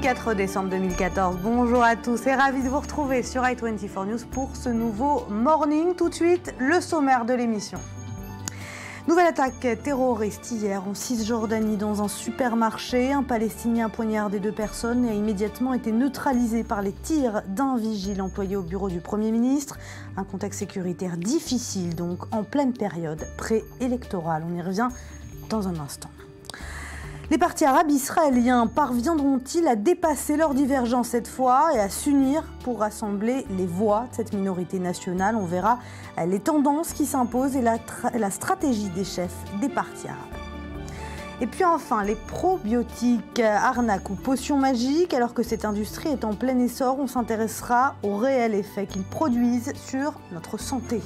4 décembre 2014. Bonjour à tous et ravi de vous retrouver sur i24 News pour ce nouveau Morning. Tout de suite, le sommaire de l'émission. Nouvelle attaque terroriste hier en Cisjordanie dans un supermarché. Un Palestinien a poignardé 2 personnes et a immédiatement été neutralisé par les tirs d'un vigile employé au bureau du Premier ministre. Un contexte sécuritaire difficile donc en pleine période préélectorale. On y revient dans un instant. Les partis arabes israéliens parviendront-ils à dépasser leurs divergences cette fois et à s'unir pour rassembler les voix de cette minorité nationale? On verra les tendances qui s'imposent et la stratégie des chefs des partis arabes. Et puis enfin, les probiotiques, arnaques ou potions magiques. Alors que cette industrie est en plein essor, on s'intéressera au réel effet qu'ils produisent sur notre santé.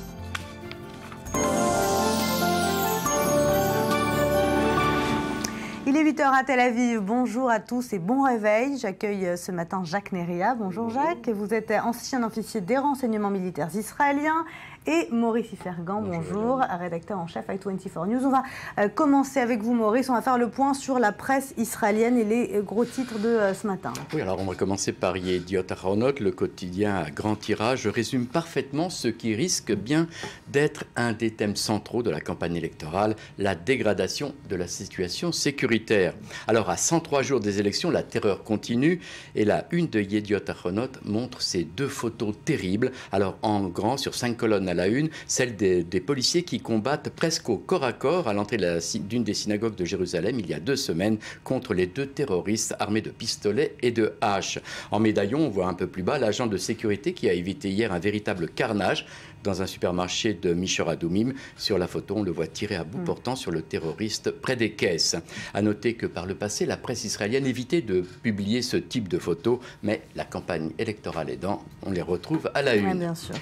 Il est 8 h à Tel Aviv. Bonjour à tous et bon réveil. J'accueille ce matin Jacques Neria. Bonjour Jacques. Vous êtes ancien officier des renseignements militaires israéliens. Et Maurice Ifergan, bonjour, rédacteur en chef i24 News. On va commencer avec vous Maurice. On va faire le point sur la presse israélienne et les gros titres de ce matin. Oui, alors on va commencer par Yediot Ahronot, le quotidien à grand tirage. Je résume parfaitement ce qui risque bien d'être un des thèmes centraux de la campagne électorale, la dégradation de la situation sécuritaire. Alors à 103 jours des élections, la terreur continue et la une de Yediot Ahronot montre ces 2 photos terribles. Alors en grand, sur 5 colonnes à la une, celle des policiers qui combattent presque au corps à corps à l'entrée d'une des synagogues de Jérusalem il y a 2 semaines contre les 2 terroristes armés de pistolets et de haches. En médaillon, on voit un peu plus bas l'agent de sécurité qui a évité hier un véritable carnage dans un supermarché de Mishor Adoumim. Sur la photo, on le voit tirer à bout portant sur le terroriste près des caisses. À noter que par le passé, la presse israélienne évitait de publier ce type de photos, mais la campagne électorale aidant, on les retrouve à la une. Oui, bien sûr.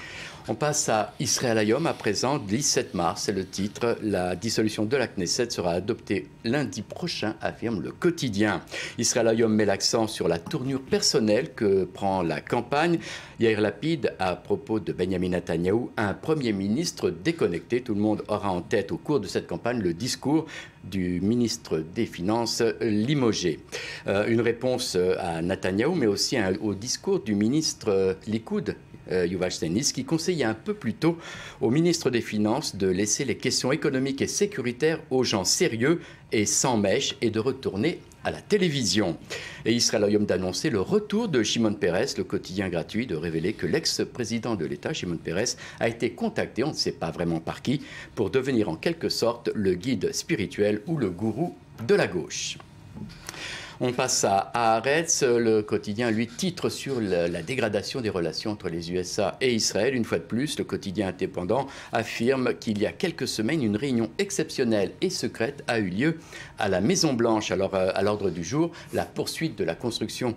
On passe à Israël Hayom à présent, 17 mars, c'est le titre. La dissolution de la Knesset sera adoptée lundi prochain, affirme le quotidien. Israël Hayom met l'accent sur la tournure personnelle que prend la campagne. Yair Lapid, à propos de Benjamin Netanyahou, un Premier ministre déconnecté. Tout le monde aura en tête au cours de cette campagne le discours du ministre des Finances limogé. Une réponse à Netanyahou, mais aussi au discours du ministre Likoud, Yuval Steinitz, qui conseillait un peu plus tôt au ministre des Finances de laisser les questions économiques et sécuritaires aux gens sérieux et sans mèche et de retourner à la télévision. Et Israël Hayom d'annoncer le retour de Shimon Peres, le quotidien gratuit, de révéler que l'ex-président de l'État, Shimon Peres, a été contacté, on ne sait pas vraiment par qui, pour devenir en quelque sorte le guide spirituel ou le gourou de la gauche. On passe à Haaretz, le quotidien, lui, titre sur la dégradation des relations entre les USA et Israël. Une fois de plus, le quotidien indépendant affirme qu'il y a quelques semaines, une réunion exceptionnelle et secrète a eu lieu à la Maison-Blanche. Alors, à l'ordre du jour, la poursuite de la construction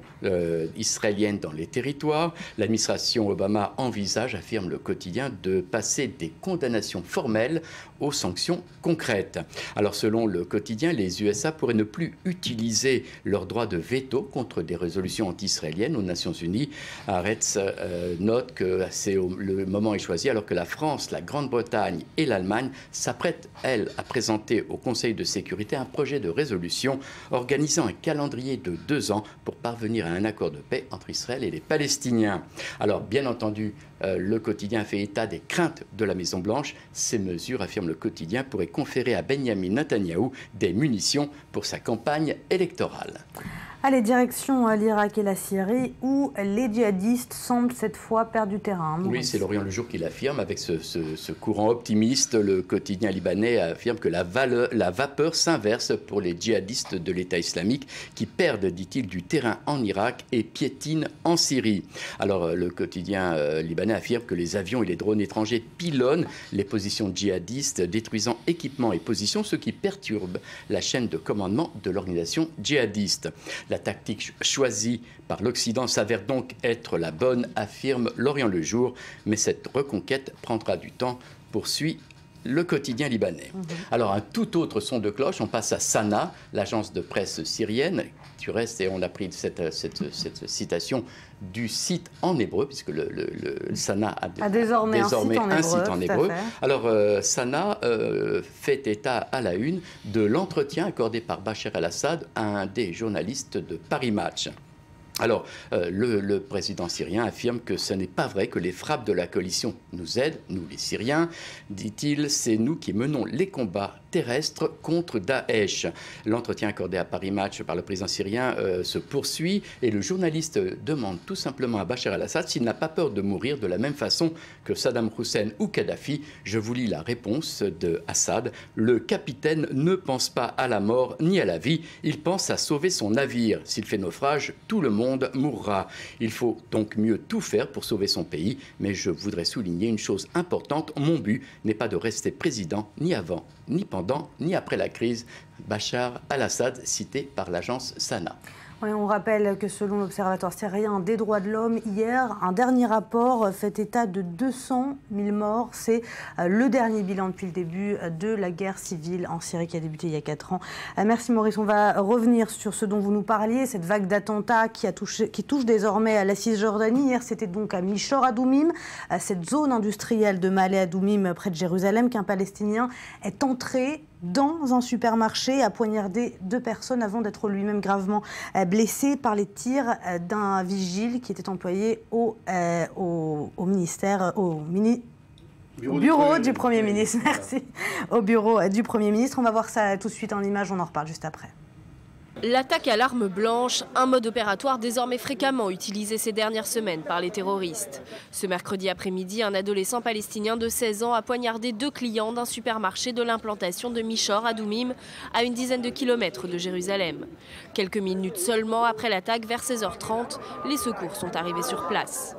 israélienne dans les territoires. L'administration Obama envisage, affirme le quotidien, de passer des condamnations formelles aux sanctions concrètes. Alors, selon le quotidien, les USA pourraient ne plus utiliser leur droit de veto contre des résolutions anti-israéliennes aux Nations Unies. Haaretz note que le moment est choisi alors que la France, la Grande-Bretagne et l'Allemagne s'apprêtent, elles, à présenter au Conseil de sécurité un projet de résolution organisant un calendrier de 2 ans pour parvenir à un accord de paix entre Israël et les Palestiniens. Alors, bien entendu, le quotidien fait état des craintes de la Maison-Blanche. Ces mesures, affirme le quotidien, pourraient conférer à Benjamin Netanyahou des munitions pour sa campagne électorale. Allez, direction l'Irak et la Syrie, où les djihadistes semblent cette fois perdre du terrain. Oui, c'est L'Orient le Jour qui l'affirme. Avec ce courant optimiste, le quotidien libanais affirme que la vapeur s'inverse pour les djihadistes de l'État islamique qui perdent, dit-il, du terrain en Irak et piétinent en Syrie. Alors, le quotidien libanais affirme que les avions et les drones étrangers pilonnent les positions djihadistes, détruisant équipements et positions, ce qui perturbe la chaîne de commandement de l'organisation djihadiste. La tactique choisie par l'Occident s'avère donc être la bonne, affirme L'Orient le Jour, mais cette reconquête prendra du temps, poursuit le quotidien libanais. Alors, un tout autre son de cloche, on passe à Sana, l'agence de presse syrienne, du reste, et on a pris cette citation du site en hébreu, puisque le Sana a désormais un site en hébreu. Alors, Sana fait état à la une de l'entretien accordé par Bachar el-Assad à un des journalistes de Paris Match. Alors, le président syrien affirme que ce n'est pas vrai que les frappes de la coalition nous aident, nous les Syriens. Dit-il, c'est nous qui menons les combats terrestres contre Daesh. L'entretien accordé à Paris Match par le président syrien se poursuit et le journaliste demande tout simplement à Bachar el-Assad s'il n'a pas peur de mourir de la même façon que Saddam Hussein ou Kadhafi. Je vous lis la réponse de Assad. Le capitaine ne pense pas à la mort ni à la vie, il pense à sauver son navire. S'il fait naufrage, tout le monde mourra. Il faut donc mieux tout faire pour sauver son pays. Mais je voudrais souligner une chose importante. Mon but n'est pas de rester président ni avant, ni pendant, ni après la crise. Bachar el-Assad, cité par l'agence Sana. Oui, on rappelle que selon l'Observatoire syrien des droits de l'homme, hier, un dernier rapport fait état de 200 000 morts. C'est le dernier bilan depuis le début de la guerre civile en Syrie qui a débuté il y a 4 ans. Merci Maurice. On va revenir sur ce dont vous nous parliez, cette vague d'attentats qui touche désormais à la Cisjordanie. Hier, c'était donc à Mishor Adoumim, cette zone industrielle de Ma'ale Adoumim près de Jérusalem, qu'un Palestinien est entré dans un supermarché, a poignardé 2 personnes avant d'être lui-même gravement blessé par les tirs d'un vigile qui était employé au bureau du Premier ministre. Merci. Au bureau du Premier ministre. On va voir ça tout de suite en image, on en reparle juste après. L'attaque à l'arme blanche, un mode opératoire désormais fréquemment utilisé ces dernières semaines par les terroristes. Ce mercredi après-midi, un adolescent palestinien de 16 ans a poignardé 2 clients d'un supermarché de l'implantation de Mishor Adoumim, à une dizaine de kilomètres de Jérusalem. Quelques minutes seulement après l'attaque, vers 16h30, les secours sont arrivés sur place.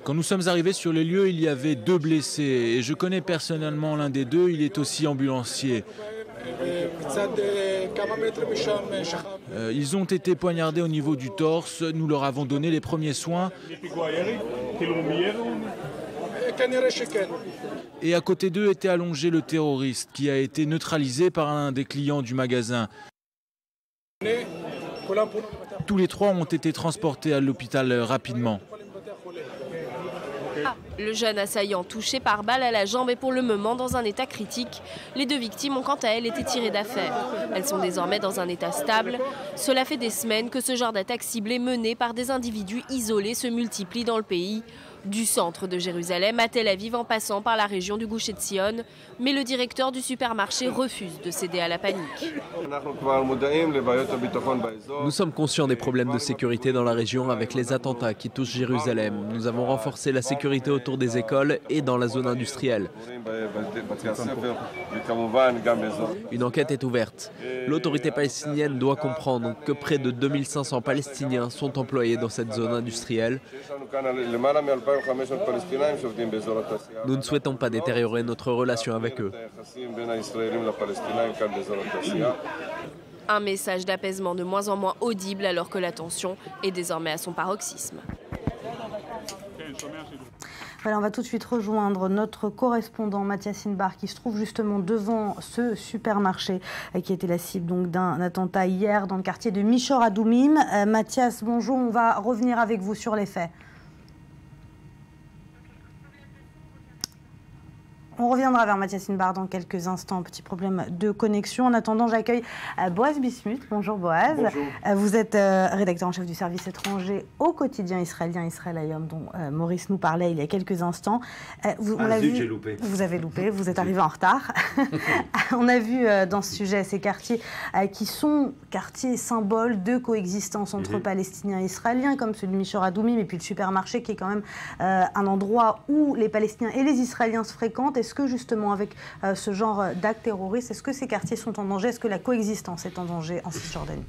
Quand nous sommes arrivés sur les lieux, il y avait 2 blessés et je connais personnellement l'un des 2, il est aussi ambulancier. Ils ont été poignardés au niveau du torse, nous leur avons donné les premiers soins. Et à côté d'eux était allongé le terroriste qui a été neutralisé par un des clients du magasin. Tous les 3 ont été transportés à l'hôpital rapidement. Le jeune assaillant touché par balle à la jambe est pour le moment dans un état critique. Les 2 victimes ont quant à elles été tirées d'affaire. Elles sont désormais dans un état stable. Cela fait des semaines que ce genre d'attaque ciblée menée par des individus isolés se multiplie dans le pays. Du centre de Jérusalem à Tel Aviv en passant par la région du Gush Etzion. Mais le directeur du supermarché refuse de céder à la panique. Nous sommes conscients des problèmes de sécurité dans la région avec les attentats qui touchent Jérusalem. Nous avons renforcé la sécurité autour des écoles et dans la zone industrielle. Une enquête est ouverte. L'autorité palestinienne doit comprendre que près de 2500 Palestiniens sont employés dans cette zone industrielle. Nous ne souhaitons pas détériorer notre relation avec eux. Un message d'apaisement de moins en moins audible alors que la tension est désormais à son paroxysme. Voilà, on va tout de suite rejoindre notre correspondant Mathias Inbar qui se trouve justement devant ce supermarché qui était la cible donc d'un attentat hier dans le quartier de Mishor Adoumim. Mathias, bonjour, on va revenir avec vous sur les faits. On reviendra vers Mathias Inbar dans quelques instants. Petit problème de connexion. En attendant, j'accueille Boaz Bismuth. Bonjour Boaz. Bonjour. Vous êtes rédacteur en chef du service étranger au quotidien israélien Israël Hayom, dont Maurice nous parlait il y a quelques instants. On l'a vu, j'ai loupé. Vous avez loupé, vous êtes arrivé en retard. On a vu dans ce sujet ces quartiers qui sont quartiers symboles de coexistence entre Palestiniens et Israéliens, comme celui de Mishor Adoumim, et puis le supermarché qui est quand même un endroit où les Palestiniens et les Israéliens se fréquentent. Est-ce que justement avec ce genre d'actes terroristes, est-ce que ces quartiers sont en danger? Est-ce que la coexistence est en danger en Cisjordanie?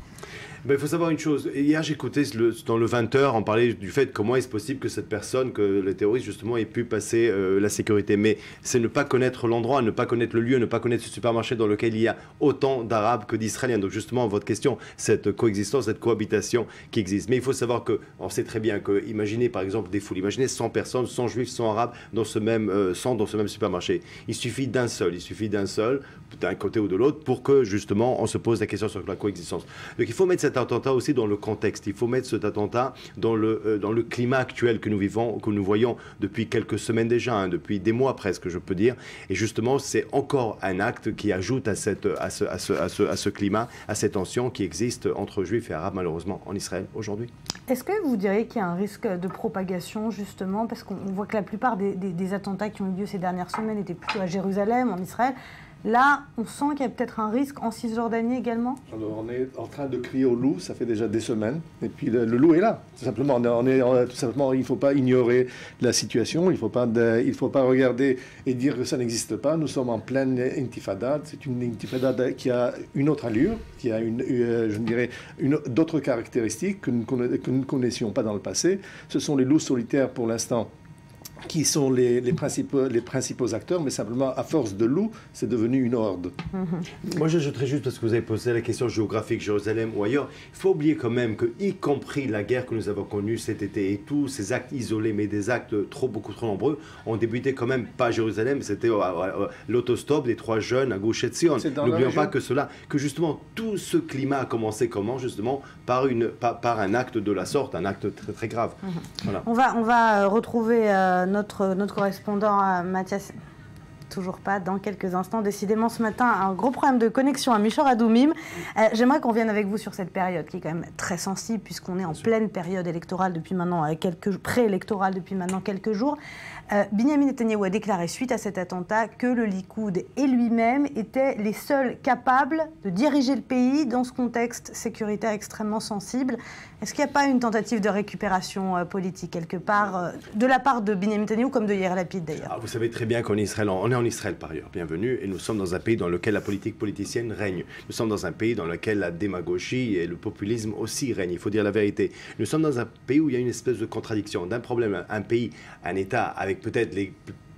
Il faut savoir une chose. Hier, j'écoutais dans le 20h, on parlait du fait comment est-ce possible que cette personne, que les terroristes justement, aient pu passer la sécurité. Mais c'est ne pas connaître l'endroit, ne pas connaître le lieu, ne pas connaître ce supermarché dans lequel il y a autant d'Arabes que d'Israéliens. Donc justement, votre question, cette coexistence, cette cohabitation qui existe. Mais il faut savoir qu'on sait très bien que, imaginez par exemple des foules, imaginez 100 personnes, 100 juifs, 100 arabes dans ce même supermarché. Il suffit d'un seul, d'un côté ou de l'autre, pour que justement on se pose la question sur la coexistence. Donc il faut mettre cette cet attentat aussi dans le contexte. Il faut mettre cet attentat dans le climat actuel que nous vivons, que nous voyons depuis quelques semaines déjà, hein, depuis des mois presque, je peux dire. Et justement, c'est encore un acte qui ajoute à ce climat, à ces tensions qui existent entre juifs et arabes, malheureusement, en Israël aujourd'hui. Est-ce que vous diriez qu'il y a un risque de propagation, justement, parce qu'on voit que la plupart des attentats qui ont eu lieu ces dernières semaines étaient plutôt à Jérusalem, en Israël. Là, on sent qu'il y a peut-être un risque en Cisjordanie également. Alors, on est en train de crier au loup, ça fait déjà des semaines, et puis le loup est là. Tout simplement, tout simplement, il ne faut pas ignorer la situation, il ne faut pas regarder et dire que ça n'existe pas. Nous sommes en pleine intifada. C'est une intifada qui a une autre allure, qui a je dirais, d'autres caractéristiques que nous ne connaissions pas dans le passé. Ce sont les loups solitaires pour l'instant, qui sont les principaux acteurs, mais simplement, à force de loups, c'est devenu une horde. Moi, j'ajouterais juste, parce que vous avez posé la question géographique, Jérusalem ou ailleurs, il faut oublier quand même que, y compris la guerre que nous avons connue cet été, et tous ces actes isolés, mais des actes beaucoup trop nombreux, ont débuté quand même, pas à Jérusalem, c'était l'autostop des 3 jeunes à Gush Etzion. N'oublions pas que justement, tout ce climat a commencé comment, justement, par un acte de la sorte, un acte très, très grave. Voilà. On va retrouver notre correspondant Mathias, toujours pas, dans quelques instants. Décidément, ce matin, un gros problème de connexion à Michor Adoumim. J'aimerais qu'on vienne avec vous sur cette période qui est quand même très sensible, puisqu'on est en pleine période électorale depuis maintenant préélectorale depuis maintenant quelques jours. Binyamin Netanyahou a déclaré suite à cet attentat que le Likoud et lui-même étaient les seuls capables de diriger le pays dans ce contexte sécuritaire extrêmement sensible. Est-ce qu'il n'y a pas une tentative de récupération politique quelque part, de la part de Binyamin Netanyahou comme de Yair Lapid d'ailleurs? Vous savez très bien qu'en Israël, on est en Israël par ailleurs, bienvenue, et nous sommes dans un pays dans lequel la politique politicienne règne. Nous sommes dans un pays dans lequel la démagogie et le populisme aussi règnent, il faut dire la vérité. Nous sommes dans un pays où il y a une espèce de contradiction. D'un problème, un pays, un État avec peut-être les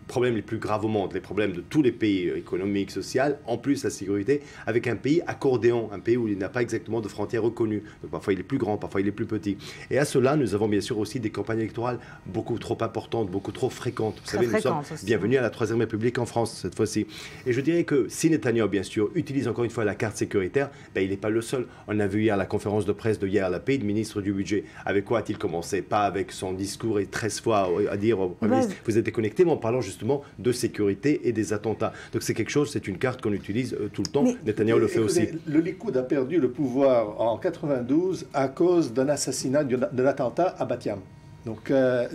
problèmes les plus graves au monde, les problèmes de tous les pays économiques, sociaux, en plus la sécurité, avec un pays accordéon, un pays où il n'a pas exactement de frontières reconnues. Donc parfois il est plus grand, parfois il est plus petit. Et à cela, nous avons bien sûr aussi des campagnes électorales beaucoup trop importantes, beaucoup trop fréquentes. Vous savez, nous sommes bienvenus à la Troisième République en France cette fois-ci. Et je dirais que si Netanyahou, bien sûr, utilise encore une fois la carte sécuritaire, il n'est pas le seul. On a vu hier la conférence de presse de Yair Lapid, ministre du Budget. Avec quoi a-t-il commencé? Pas avec son discours et 13 fois à dire au Premier ministre, vous êtes déconnecté, mais en parlant justement de sécurité et des attentats. Donc c'est quelque chose, c'est une carte qu'on utilise tout le temps. Netanyahou le fait aussi. Le Likoud a perdu le pouvoir en 92 à cause d'un assassinat, d'un attentat à Bat Yam. Donc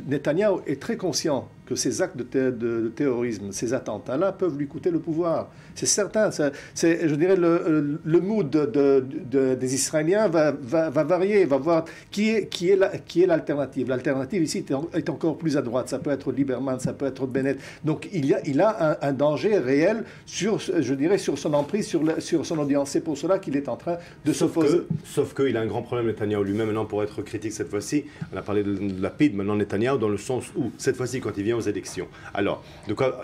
Netanyahou est très conscient que ces actes de terrorisme, ces attentats-là peuvent lui coûter le pouvoir. C'est certain. Je dirais le mood des Israéliens va varier, va voir qui est l'alternative. L'alternative ici est encore plus à droite. Ça peut être Lieberman, ça peut être Bennett. Donc il a un danger réel sur son emprise, sur son audience. C'est pour cela qu'il est en train de se poser. Sauf qu'il a un grand problème, Netanyahou lui-même, maintenant, pour être critique cette fois-ci. On a parlé de Lapid, maintenant Netanyahou, dans le sens où, cette fois-ci, quand il vient aux élections. Alors,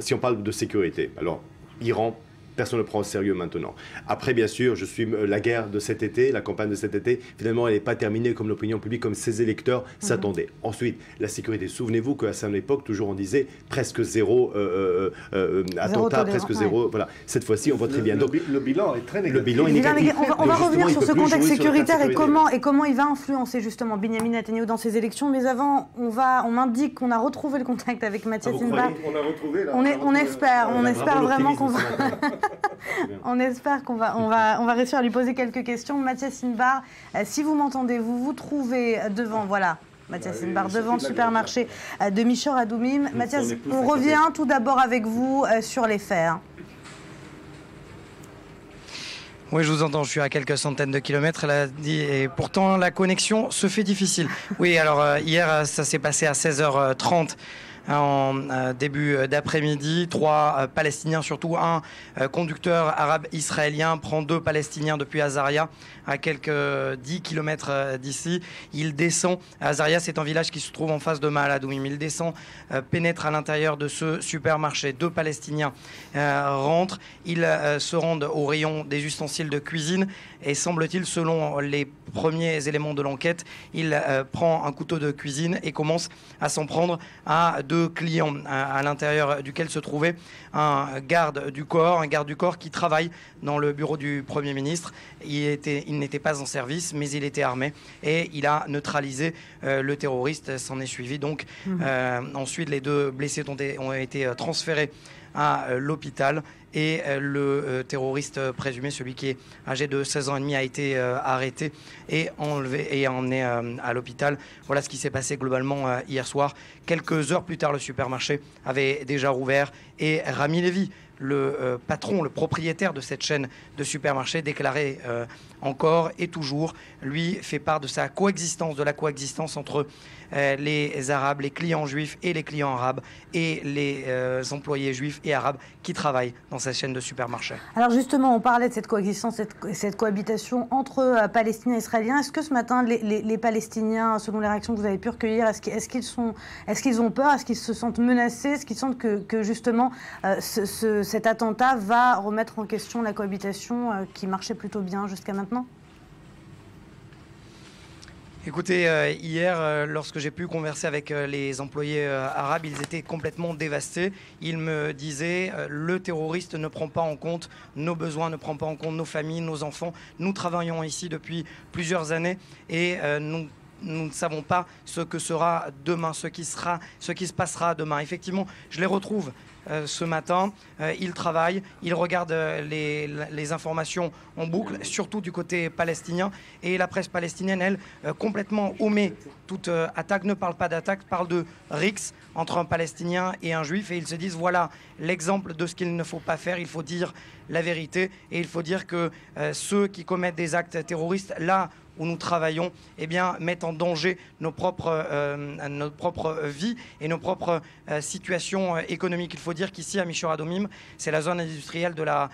si on parle de sécurité, alors, Iran, personne ne le prend au sérieux maintenant. Après, bien sûr, je suis la guerre de cet été, la campagne de cet été, finalement, elle n'est pas terminée comme l'opinion publique, comme ses électeurs s'attendaient. Ensuite, la sécurité. Souvenez-vous qu'à cette époque, toujours on disait presque zéro attentat, presque zéro. Voilà. Cette fois-ci, on voit très bien. Donc, le bilan est très négatif. Le bilan est négatif. On va revenir sur ce contexte sécuritaire et comment il va influencer justement Binyamin Netanyahou dans ces élections. Mais avant, on m'indique qu'on a retrouvé le contact avec Mathias Inbar. On espère vraiment qu'on va... On espère qu'on va réussir à lui poser quelques questions. Mathias Inbar, si vous m'entendez, vous trouvez devant, voilà, Mathias Inbar, devant le supermarché de Michor Adoumim. Mathias, on revient tout d'abord avec vous sur les faits. Oui, je vous entends, je suis à quelques centaines de kilomètres, elle a dit, et pourtant la connexion se fait difficile. Oui, alors hier, ça s'est passé à 16h30. En début d'après-midi, 3 Palestiniens, surtout un conducteur arabe israélien, prend 2 Palestiniens depuis Azaria, à quelques 10 km d'ici. Il descend, Azaria c'est un village qui se trouve en face de Maale Adoumim, il descend, pénètre à l'intérieur de ce supermarché. 2 Palestiniens rentrent, ils se rendent au rayon des ustensiles de cuisine et semble-t-il, selon les premiers éléments de l'enquête, il prend un couteau de cuisine et commence à s'en prendre à 2 2 clients à l'intérieur duquel se trouvait un garde du corps qui travaille dans le bureau du Premier ministre. Il n'était pas en service, mais il était armé et il a neutralisé le terroriste. S'en est suivi donc. Ensuite, les 2 blessés ont été transférés à l'hôpital et le terroriste présumé, celui qui est âgé de 16 ans et demi, a été arrêté et enlevé et emmené à l'hôpital. Voilà ce qui s'est passé globalement hier soir. Quelques heures plus tard, le supermarché avait déjà rouvert et Rami Levy, le patron, le propriétaire de cette chaîne de supermarchés, déclarait encore et toujours, lui fait part de sa coexistence, de la coexistence entre les Arabes, les clients juifs et les clients arabes et les employés juifs et arabes qui travaillent dans cette chaîne de supermarchés. Alors justement, on parlait de cette coexistence, cette cohabitation entre Palestiniens et Israéliens. Est-ce que ce matin, les Palestiniens, selon les réactions que vous avez pu recueillir, est-ce qu'ils ont peur, est-ce qu'ils se sentent menacés, est-ce qu'ils sentent que justement cet attentat va remettre en question la cohabitation qui marchait plutôt bien jusqu'à maintenant ? Écoutez, hier, lorsque j'ai pu converser avec les employés arabes, ils étaient complètement dévastés. Ils me disaient, le terroriste ne prend pas en compte nos besoins, ne prend pas en compte nos familles, nos enfants. Nous travaillons ici depuis plusieurs années et nous ne savons pas ce que sera demain, ce qui se passera demain. Effectivement, je les retrouve ce matin. Ils travaillent, ils regardent les informations en boucle, surtout du côté palestinien. Et la presse palestinienne, elle, complètement omet toute attaque, ne parle pas d'attaque, parle de rixe entre un Palestinien et un Juif. Et ils se disent, voilà l'exemple de ce qu'il ne faut pas faire. Il faut dire la vérité et il faut dire que ceux qui commettent des actes terroristes, là où nous travaillons, eh bien, mettent en danger nos propres vies et nos propres situations économiques. Il faut dire qu'ici, à Mishor Adomim, c'est la zone industrielle de la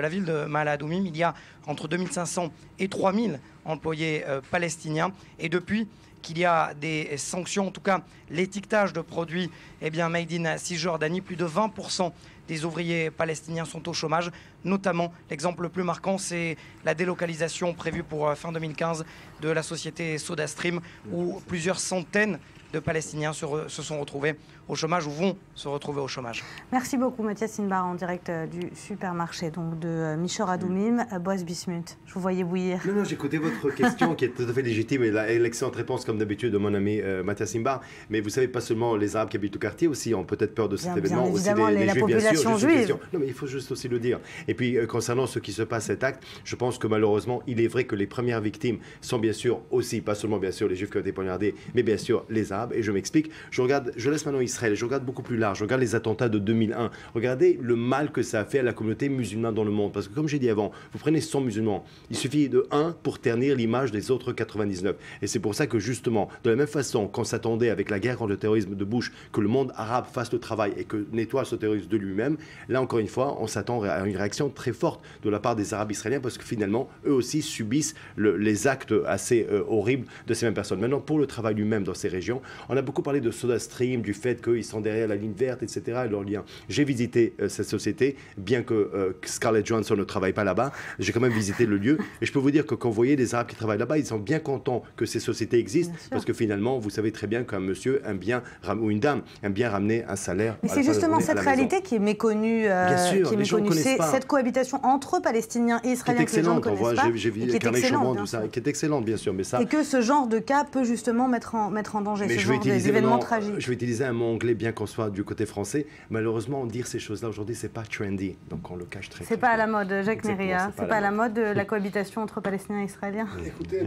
ville de Ma'ale Adoumim. Il y a entre 2500 et 3000 employés palestiniens. Et depuis qu'il y a des sanctions, en tout cas l'étiquetage de produits made in Cisjordanie, plus de 20% des ouvriers palestiniens sont au chômage. Notamment, l'exemple le plus marquant, c'est la délocalisation prévue pour fin 2015 de la société SodaStream, où plusieurs centaines de Palestiniens se sont retrouvés au chômage ou vont se retrouver au chômage. Merci beaucoup Mathias Inbar en direct du supermarché donc de Mishor Adoumim. Boaz Bismuth, je vous voyais bouillir. Non, j'écoutais votre question qui est tout à fait légitime et l'excellente réponse comme d'habitude de mon ami Mathias Inbar. Mais vous savez, pas seulement les Arabes qui habitent au quartier aussi ont peut-être peur de cet événement. Bien évidemment, aussi la population juive. Non, mais il faut juste aussi le dire. Et puis concernant ce qui se passe cet acte, je pense que malheureusement, il est vrai que les premières victimes sont bien sûr aussi, pas seulement bien sûr les Juifs qui ont été poignardés, mais bien sûr les Arabes. Et je m'explique. Je laisse maintenant Israël. Je regarde beaucoup plus large. Je regarde les attentats de 2001. Regardez le mal que ça a fait à la communauté musulmane dans le monde. Parce que comme j'ai dit avant, vous prenez 100 musulmans. Il suffit de 1 pour ternir l'image des autres 99. Et c'est pour ça que justement, de la même façon qu'on s'attendait avec la guerre contre le terrorisme de Bush, que le monde arabe fasse le travail et que nettoie ce terrorisme de lui-même, là encore une fois, on s'attend à une réaction très forte de la part des Arabes israéliens parce que finalement, eux aussi subissent les actes assez horribles de ces mêmes personnes. Maintenant, pour le travail lui-même dans ces régions, on a beaucoup parlé de SodaStream, du fait qu'ils sont derrière la ligne verte, etc. et leurs liens. J'ai visité cette société, bien que Scarlett Johansson ne travaille pas là-bas, j'ai quand même visité le lieu. Et je peux vous dire que quand vous voyez des Arabes qui travaillent là-bas, ils sont bien contents que ces sociétés existent, parce que finalement, vous savez très bien qu'un monsieur aime bien, ou une dame aime bien ramener un salaire. Mais c'est justement cette réalité qui est méconnue. Bien sûr, qui est méconnue. C'est cette cohabitation entre Palestiniens et Israéliens que les gens ne connaissent pas. J'ai vu Carnet Chaumont, tout ça, qui est excellente, bien sûr. Mais ça... Et que ce genre de cas peut justement mettre en danger, mais ce genre d'événements tragiques. Je vais utiliser un mot anglais, bien qu'on soit du côté français. Malheureusement, dire ces choses-là aujourd'hui, c'est pas trendy. Donc on le cache très. C'est pas à la mode, Jacques Neria. C'est pas à la mode la cohabitation entre Palestiniens et Israéliens. Écoutez,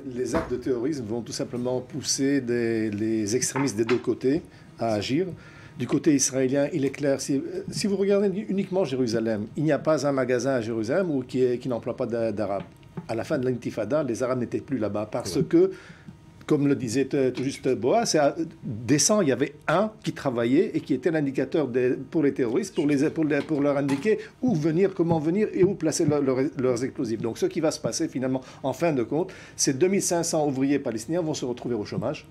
les actes de terrorisme vont tout simplement pousser les extrémistes des deux côtés à agir. Du côté israélien, il est clair, si vous regardez uniquement Jérusalem, il n'y a pas un magasin à Jérusalem qui n'emploie pas d'Arabes. À la fin de l'intifada, les Arabes n'étaient plus là-bas parce que, comme le disait tout juste Boaz, décent, il y avait un qui travaillait et qui était l'indicateur pour les terroristes, pour leur indiquer où venir, comment venir et où placer leurs explosifs. Donc ce qui va se passer finalement, en fin de compte, c'est 2500 ouvriers palestiniens vont se retrouver au chômage.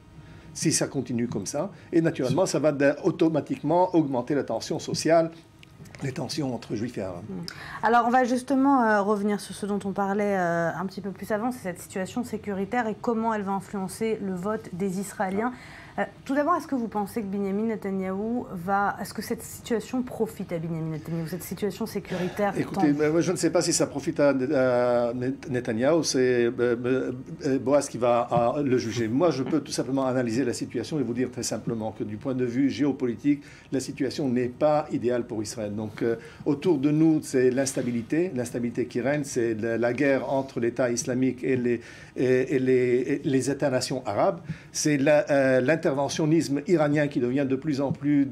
Si ça continue comme ça, et naturellement, ça va automatiquement augmenter la tension sociale, les tensions entre juifs et arabes. Alors, on va justement revenir sur ce dont on parlait un petit peu plus avant, c'est cette situation sécuritaire et comment elle va influencer le vote des Israéliens. Tout d'abord, est-ce que vous pensez que Benyamin Netanyahou est-ce que cette situation profite à Benyamin Netanyahou, cette situation sécuritaire? Écoutez, je ne sais pas si ça profite à Netanyahou, c'est Boaz qui va le juger. Moi, je peux tout simplement analyser la situation et vous dire très simplement que du point de vue géopolitique, la situation n'est pas idéale pour Israël. Donc, autour de nous, c'est l'instabilité qui règne, c'est la guerre entre l'État islamique et les États-nations arabes, c'est l'interventionnisme iranien qui devient de plus en plus,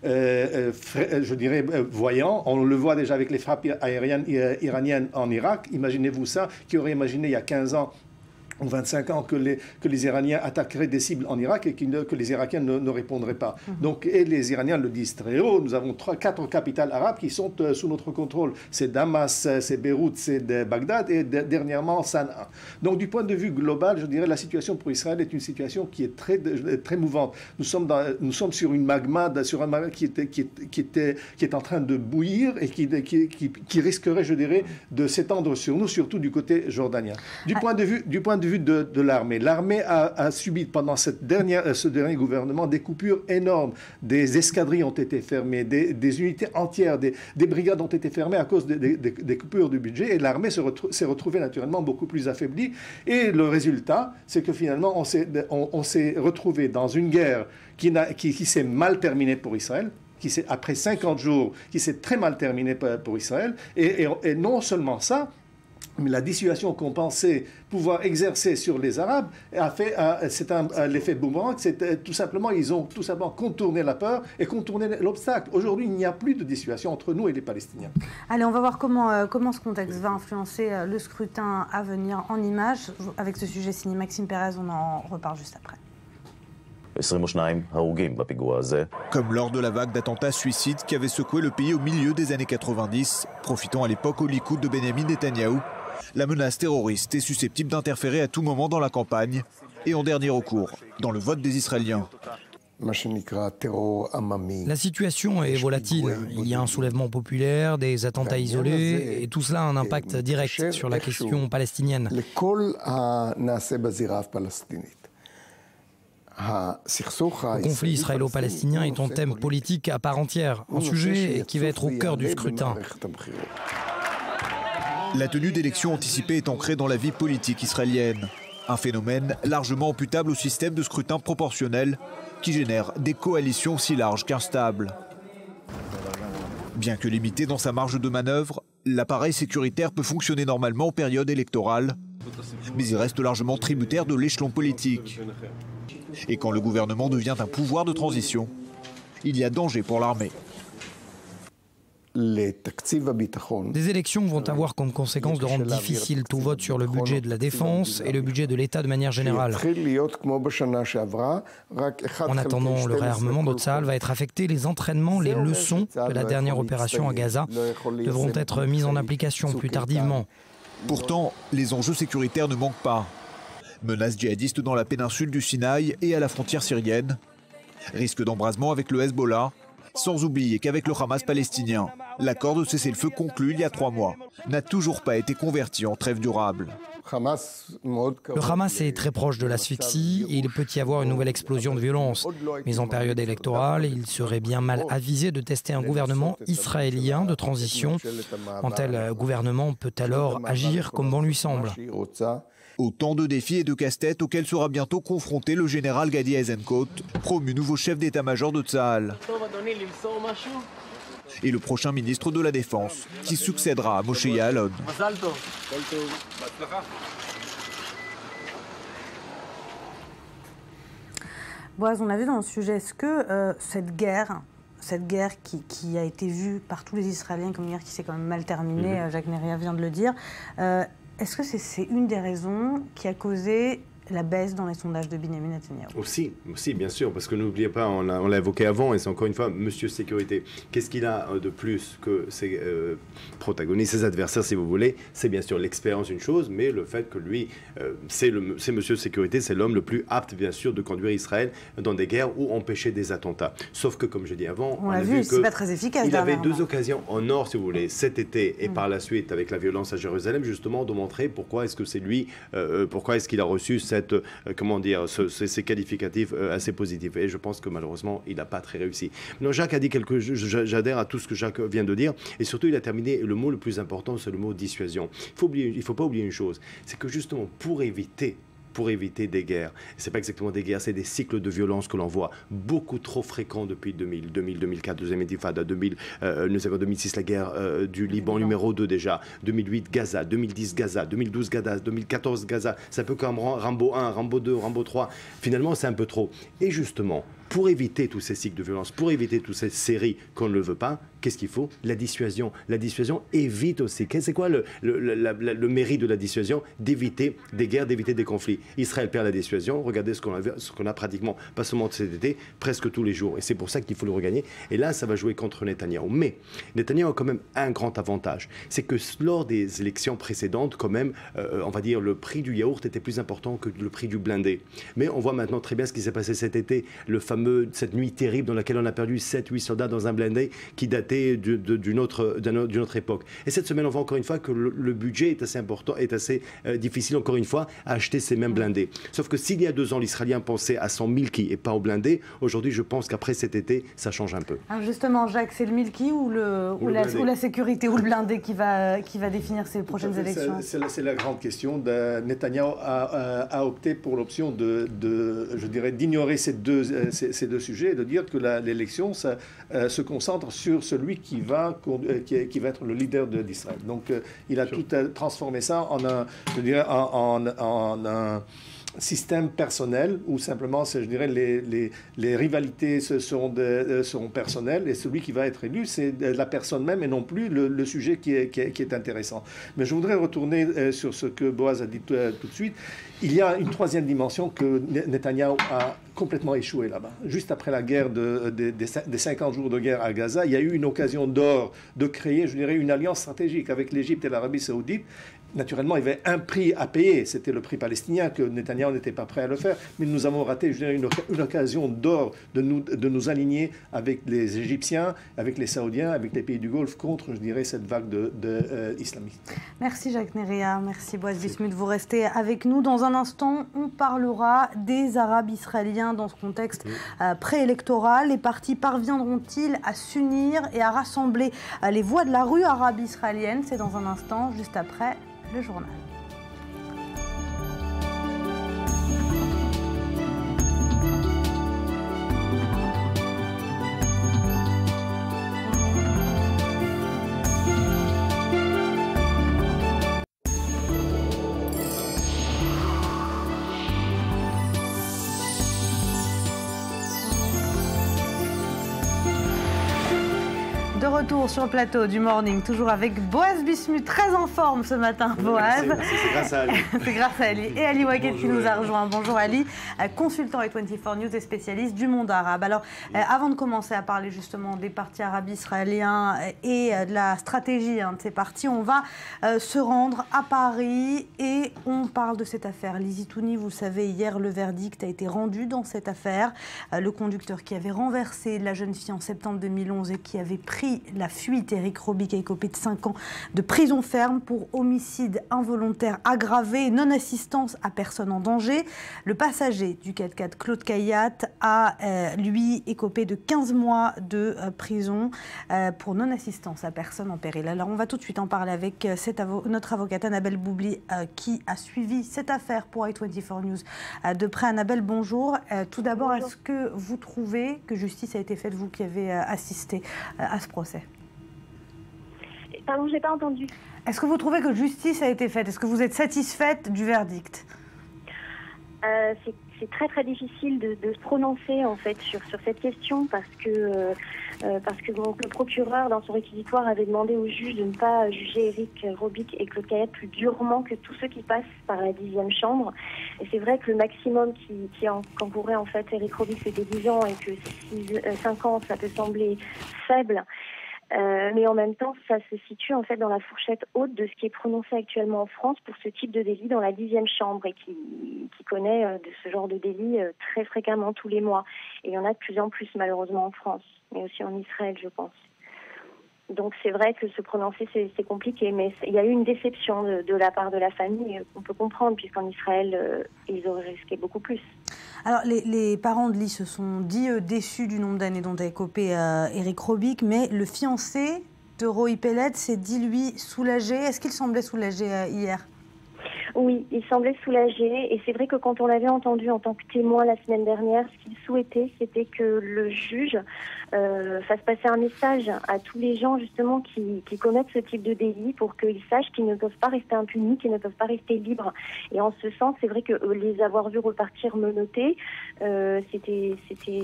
je dirais, voyant. On le voit déjà avec les frappes aériennes iraniennes en Irak. Imaginez-vous ça, qui aurait imaginé il y a 15 ans ou 25 ans que les Iraniens attaqueraient des cibles en Irak et que les Irakiens ne répondraient pas. Donc, et les Iraniens le disent très haut, nous avons 4 capitales arabes qui sont sous notre contrôle. C'est Damas, c'est Beyrouth, c'est Bagdad et dernièrement Sanaa. Donc du point de vue global, je dirais la situation pour Israël est une situation qui est très mouvante. Nous sommes sur une magma, sur un magma qui est en train de bouillir et qui risquerait, je dirais, de s'étendre sur nous, surtout du côté jordanien. Du point de vue de l'armée. L'armée a subi pendant ce dernier gouvernement des coupures énormes. Des escadrilles ont été fermées, des unités entières, des brigades ont été fermées à cause des coupures du budget et l'armée s'est retrouvée naturellement beaucoup plus affaiblie. Et le résultat, c'est que finalement, on s'est retrouvé dans une guerre qui s'est mal terminée pour Israël, après 50 jours, qui s'est très mal terminée pour Israël. Et non seulement ça, mais la dissuasion qu'on pensait pouvoir exercer sur les Arabes c'est l'effet boomerang. C'est tout simplement, ils ont tout simplement contourné la peur et contourné l'obstacle. Aujourd'hui, il n'y a plus de dissuasion entre nous et les Palestiniens. Allez, on va voir comment ce contexte va influencer le scrutin à venir en images. Avec ce sujet signé Maxime Pérez, on en reparle juste après. Comme lors de la vague d'attentats suicides qui avait secoué le pays au milieu des années 90, profitant à l'époque au Likoud de Benyamin Netanyahou, la menace terroriste est susceptible d'interférer à tout moment dans la campagne et en dernier recours, dans le vote des Israéliens. La situation est volatile. Il y a un soulèvement populaire, des attentats isolés, et tout cela a un impact direct sur la question palestinienne. Le conflit israélo-palestinien est un thème politique à part entière, un sujet qui va être au cœur du scrutin. La tenue d'élections anticipées est ancrée dans la vie politique israélienne. Un phénomène largement imputable au système de scrutin proportionnel qui génère des coalitions aussi larges qu'instables. Bien que limité dans sa marge de manœuvre, l'appareil sécuritaire peut fonctionner normalement en période électorale, mais il reste largement tributaire de l'échelon politique. Et quand le gouvernement devient un pouvoir de transition, il y a danger pour l'armée. Des élections vont avoir comme conséquence de rendre difficile tout vote sur le budget de la défense et le budget de l'État de manière générale. En attendant, le réarmement de Tsahal va être affecté. Les entraînements, les leçons de la dernière opération à Gaza devront être mises en application plus tardivement. Pourtant, les enjeux sécuritaires ne manquent pas. Menaces djihadistes dans la péninsule du Sinaï et à la frontière syrienne. Risque d'embrasement avec le Hezbollah. Sans oublier qu'avec le Hamas palestinien, l'accord de cessez-le-feu conclu il y a 3 mois n'a toujours pas été converti en trêve durable. Le Hamas est très proche de l'asphyxie et il peut y avoir une nouvelle explosion de violence. Mais en période électorale, il serait bien mal avisé de tester un gouvernement israélien de transition. Un tel gouvernement peut alors agir comme bon lui semble. Autant de défis et de casse-tête auxquels sera bientôt confronté le général Gadi Eisenkot, promu nouveau chef d'état-major de Tsahal. Et le prochain ministre de la Défense, qui succédera à Moshe Ya'alon. Boaz, on a vu dans le sujet, est-ce que cette guerre qui a été vue par tous les Israéliens comme une guerre qui s'est quand même mal terminée, Jacques Neria vient de le dire, est-ce que c'est une des raisons qui a causé la baisse dans les sondages de Benyamin Netanyahou? Aussi, bien sûr, parce que n'oubliez pas, on l'a évoqué avant, et c'est encore une fois Monsieur Sécurité. Qu'est-ce qu'il a de plus que ses protagonistes, ses adversaires, si vous voulez? C'est bien sûr l'expérience, une chose, mais le fait que lui, c'est Monsieur Sécurité, c'est l'homme le plus apte, bien sûr, de conduire Israël dans des guerres ou empêcher des attentats. Sauf que, comme je dis avant, on a vu que c'est pas très efficace. Il avait 2 occasions en or, si vous voulez, cet été et par la suite, avec la violence à Jérusalem, justement, de montrer pourquoi est-ce que c'est lui, pourquoi est-ce qu'il a reçu comment dire, ces qualificatifs assez positifs. Et je pense que malheureusement, il n'a pas très réussi. Non, Jacques a dit quelque chose, j'adhère à tout ce que Jacques vient de dire. Et surtout, il a terminé, le mot le plus important, c'est le mot dissuasion. Il ne faut pas oublier une chose, c'est que justement, pour éviter des guerres. Ce n'est pas exactement des guerres, c'est des cycles de violence que l'on voit beaucoup trop fréquents depuis 2004, deuxième intifada, 2006, la guerre du Liban numéro 2 déjà, 2008 Gaza, 2010 Gaza, 2012 Gaza, 2014 Gaza. C'est un peu comme Rambo 1, Rambo 2, Rambo 3. Finalement, c'est un peu trop. Et justement, pour éviter tous ces cycles de violence, pour éviter toutes ces séries qu'on ne le veut pas, qu'est-ce qu'il faut? La dissuasion. La dissuasion évite aussi. C'est quoi le mérite de la dissuasion? D'éviter des guerres, d'éviter des conflits. Israël perd la dissuasion. Regardez ce qu'on a pratiquement, pas seulement cet été, presque tous les jours. Et c'est pour ça qu'il faut le regagner. Et là, ça va jouer contre Netanyahou. Mais Netanyahou a quand même un grand avantage. C'est que lors des élections précédentes, quand même, on va dire, le prix du yaourt était plus important que le prix du blindé. Mais on voit maintenant très bien ce qui s'est passé cet été. Cette nuit terrible dans laquelle on a perdu 7-8 soldats dans un blindé qui datait d'une autre époque. Et cette semaine, on voit encore une fois que le budget est assez important, est assez difficile, encore une fois, à acheter ces mêmes blindés. Sauf que s'il y a 2 ans, l'Israélien pensait à son milki et pas au blindé, aujourd'hui, je pense qu'après cet été, ça change un peu. Alors justement, Jacques, c'est le milki ou la sécurité ou le blindé qui va définir ces prochaines élections? C'est la grande question. Netanyahou a opté pour l'option je dirais, d'ignorer ces deux sujets et de dire que l'élection se concentre sur celui qui va être le leader d'Israël. Donc il a tout transformé ça en un système personnel où simplement, je dirais, les rivalités seront personnelles et celui qui va être élu, c'est la personne même et non plus le sujet qui est intéressant. Mais je voudrais retourner sur ce que Boaz a dit tout de suite. Il y a une troisième dimension que Netanyahou a complètement échoué là-bas. Juste après la guerre des 50 jours de guerre à Gaza, il y a eu une occasion d'or de créer, je dirais, une alliance stratégique avec l'Égypte et l'Arabie saoudite. Naturellement, il y avait un prix à payer, c'était le prix palestinien, que Netanyahou n'était pas prêt à le faire, mais nous avons raté, je dirais, une occasion d'or de nous aligner avec les Égyptiens, avec les Saoudiens, avec les pays du Golfe, contre, je dirais, cette vague islamistes. Merci Jacques Neria, merci Boaz Bismuth, vous restez avec nous. Dans un instant, on parlera des Arabes israéliens dans ce contexte préélectoral. Les partis parviendront-ils à s'unir et à rassembler les voix de la rue arabe israélienne? C'est dans un instant, juste après le journal. De retour sur le plateau du Morning, toujours avec Boaz Bismuth, très en forme ce matin, Boaz. C'est grâce à Ali. C'est grâce à Ali. Et Ali Waquet qui nous a rejoint. Bonjour Ali, consultant et 24 News et spécialiste du monde arabe. Alors, avant de commencer à parler justement des partis arabes israéliens et de la stratégie de ces partis, on va se rendre à Paris et on parle de cette affaire. Lizy Touni, vous le savez, hier, le verdict a été rendu dans cette affaire. Le conducteur qui avait renversé la jeune fille en septembre 2011 et qui avait pris la fuite, Eric Robic, a écopé de 5 ans de prison ferme pour homicide involontaire aggravé et non-assistance à personne en danger. Le passager du 4x4, Claude Kayat, a lui écopé de 15 mois de prison pour non-assistance à personne en péril. Alors on va tout de suite en parler avec notre avocate Annabelle Boubli qui a suivi cette affaire pour i24 News de près. Annabelle, bonjour. Tout d'abord, est-ce que vous trouvez que justice a été faite, vous qui avez assisté à ce procès? Pardon, je n'ai pas entendu. Est-ce que vous trouvez que justice a été faite? Est-ce que vous êtes satisfaite du verdict? C'est très très difficile de se prononcer en fait sur cette question parce que donc, le procureur dans son réquisitoire avait demandé au juge de ne pas juger Eric Robic et Claude Kayat plus durement que tous ceux qui passent par la 10e chambre. Et c'est vrai que le maximum qui encourait en fait Eric Robic c'était 10 ans et que 5 ans ça peut sembler faible. Mais en même temps, ça se situe en fait dans la fourchette haute de ce qui est prononcé actuellement en France pour ce type de délit dans la 10e chambre et qui connaît de ce genre de délit très fréquemment tous les mois. Et il y en a de plus en plus malheureusement en France, mais aussi en Israël, je pense. Donc c'est vrai que se prononcer, c'est compliqué, mais il y a eu une déception de la part de la famille qu'on peut comprendre, puisqu'en Israël, ils auraient risqué beaucoup plus. Alors, les parents de Lee se sont dit déçus du nombre d'années dont a écopé Eric Robic, mais le fiancé de Roy Peled s'est dit, lui, soulagé. Est-ce qu'il semblait soulagé hier ? Oui, il semblait soulagé, et c'est vrai que quand on l'avait entendu en tant que témoin la semaine dernière, ce qu'il souhaitait, c'était que le juge fasse passer un message à tous les gens justement qui commettent ce type de délit pour qu'ils sachent qu'ils ne peuvent pas rester impunis, qu'ils ne peuvent pas rester libres. Et en ce sens, c'est vrai que les avoir vus repartir menottés, c'était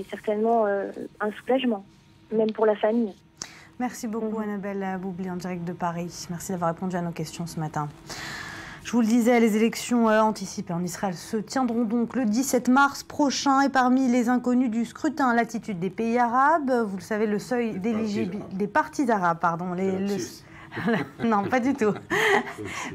certainement un soulagement, même pour la famille. Merci beaucoup Annabelle Boubli en direct de Paris. Merci d'avoir répondu à nos questions ce matin. Je vous le disais, les élections anticipées en Israël se tiendront donc le 17 mars prochain. Et parmi les inconnus du scrutin, l'attitude des pays arabes, vous le savez, le seuil d'éligibilité des partis arabes, pardon. Non, pas du tout.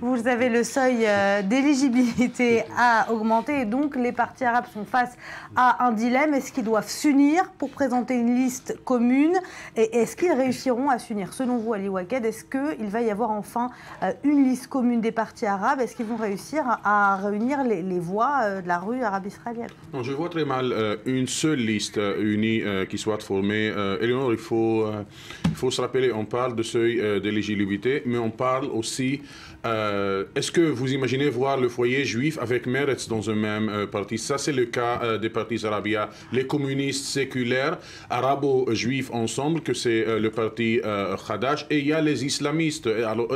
Vous le savez, le seuil d'éligibilité a augmenté et donc les partis arabes sont face à un dilemme. Est-ce qu'ils doivent s'unir pour présenter une liste commune et est-ce qu'ils réussiront à s'unir? Selon vous, Ali Waked, est-ce qu'il va y avoir enfin une liste commune des partis arabes? Est-ce qu'ils vont réussir à réunir les voix de la rue arabe-israélienne? Je vois très mal une seule liste unie qui soit formée. Éléonore, il faut se rappeler, on parle de seuil d'éligibilité, mais on parle aussi, est-ce que vous imaginez voir le foyer juif avec Meretz dans un même parti? Ça, c'est le cas des partis arabes. Il y a les communistes séculaires, arabo-juifs ensemble, que c'est le parti Hadash, et il y a les islamistes. Alors,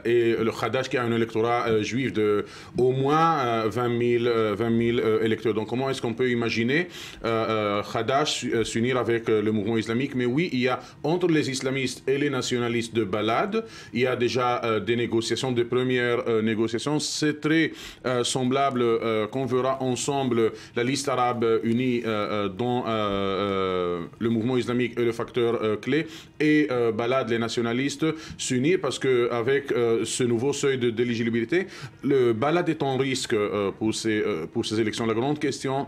et le Hadash qui a un électorat juif de au moins 20 000 électeurs. Donc, comment est-ce qu'on peut imaginer Hadash s'unir avec le mouvement islamique? Mais oui, il y a entre les islamistes et les nationalistes de Balad, il y a déjà des négociations, des premières négociations. C'est très semblable qu'on verra ensemble la liste arabe unie dont le mouvement islamique est le facteur clé et Balad, les nationalistes, s'unir parce qu'avec ce nouveau seuil d'éligibilité, le Balad est en risque pour ces élections. La grande question,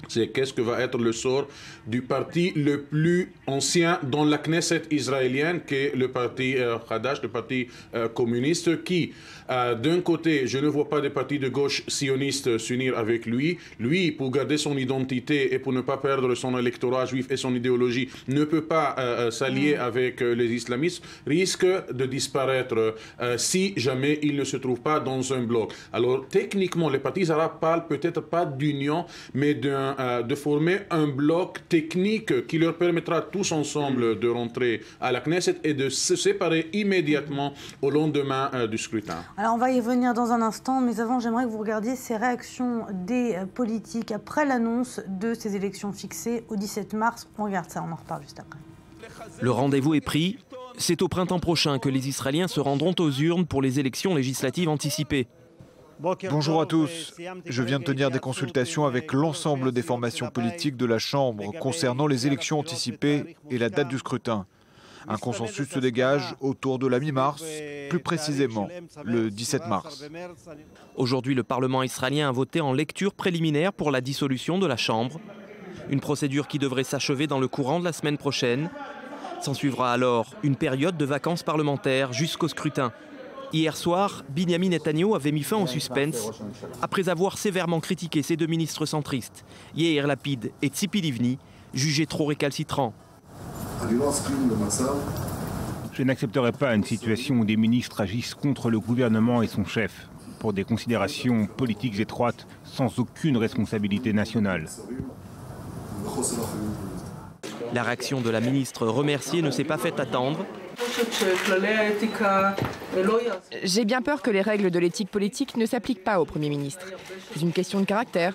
c'est qu'est-ce que va être le sort du parti le plus ancien dans la Knesset israélienne, qui est le parti Hadash, le parti communiste, qui, d'un côté, je ne vois pas des partis de gauche sionistes s'unir avec lui. Lui, pour garder son identité et pour ne pas perdre son électorat juif et son idéologie, ne peut pas s'allier avec les islamistes, risque de disparaître si jamais il ne se trouve pas dans un bloc. Alors, techniquement, les partis arabes parlent peut-être pas d'union, mais de former un bloc technique qui leur permettra tous ensemble de rentrer à la Knesset et de se séparer immédiatement au lendemain du scrutin. Alors on va y revenir dans un instant, mais avant j'aimerais que vous regardiez ces réactions des politiques après l'annonce de ces élections fixées au 17 mars. On regarde ça, on en reparle juste après. Le rendez-vous est pris. C'est au printemps prochain que les Israéliens se rendront aux urnes pour les élections législatives anticipées. Bonjour à tous. Je viens de tenir des consultations avec l'ensemble des formations politiques de la Chambre concernant les élections anticipées et la date du scrutin. Un consensus se dégage autour de la mi-mars, plus précisément le 17 mars. Aujourd'hui, le Parlement israélien a voté en lecture préliminaire pour la dissolution de la Chambre. Une procédure qui devrait s'achever dans le courant de la semaine prochaine. S'en suivra alors une période de vacances parlementaires jusqu'au scrutin. Hier soir, Binyamin Netanyahu avait mis fin au suspense après avoir sévèrement critiqué ses deux ministres centristes, Yair Lapid et Tzipi Livni, jugés trop récalcitrants. Je n'accepterai pas une situation où des ministres agissent contre le gouvernement et son chef, pour des considérations politiques étroites, sans aucune responsabilité nationale. La réaction de la ministre remerciée ne s'est pas fait attendre. J'ai bien peur que les règles de l'éthique politique ne s'appliquent pas au Premier ministre. C'est une question de caractère.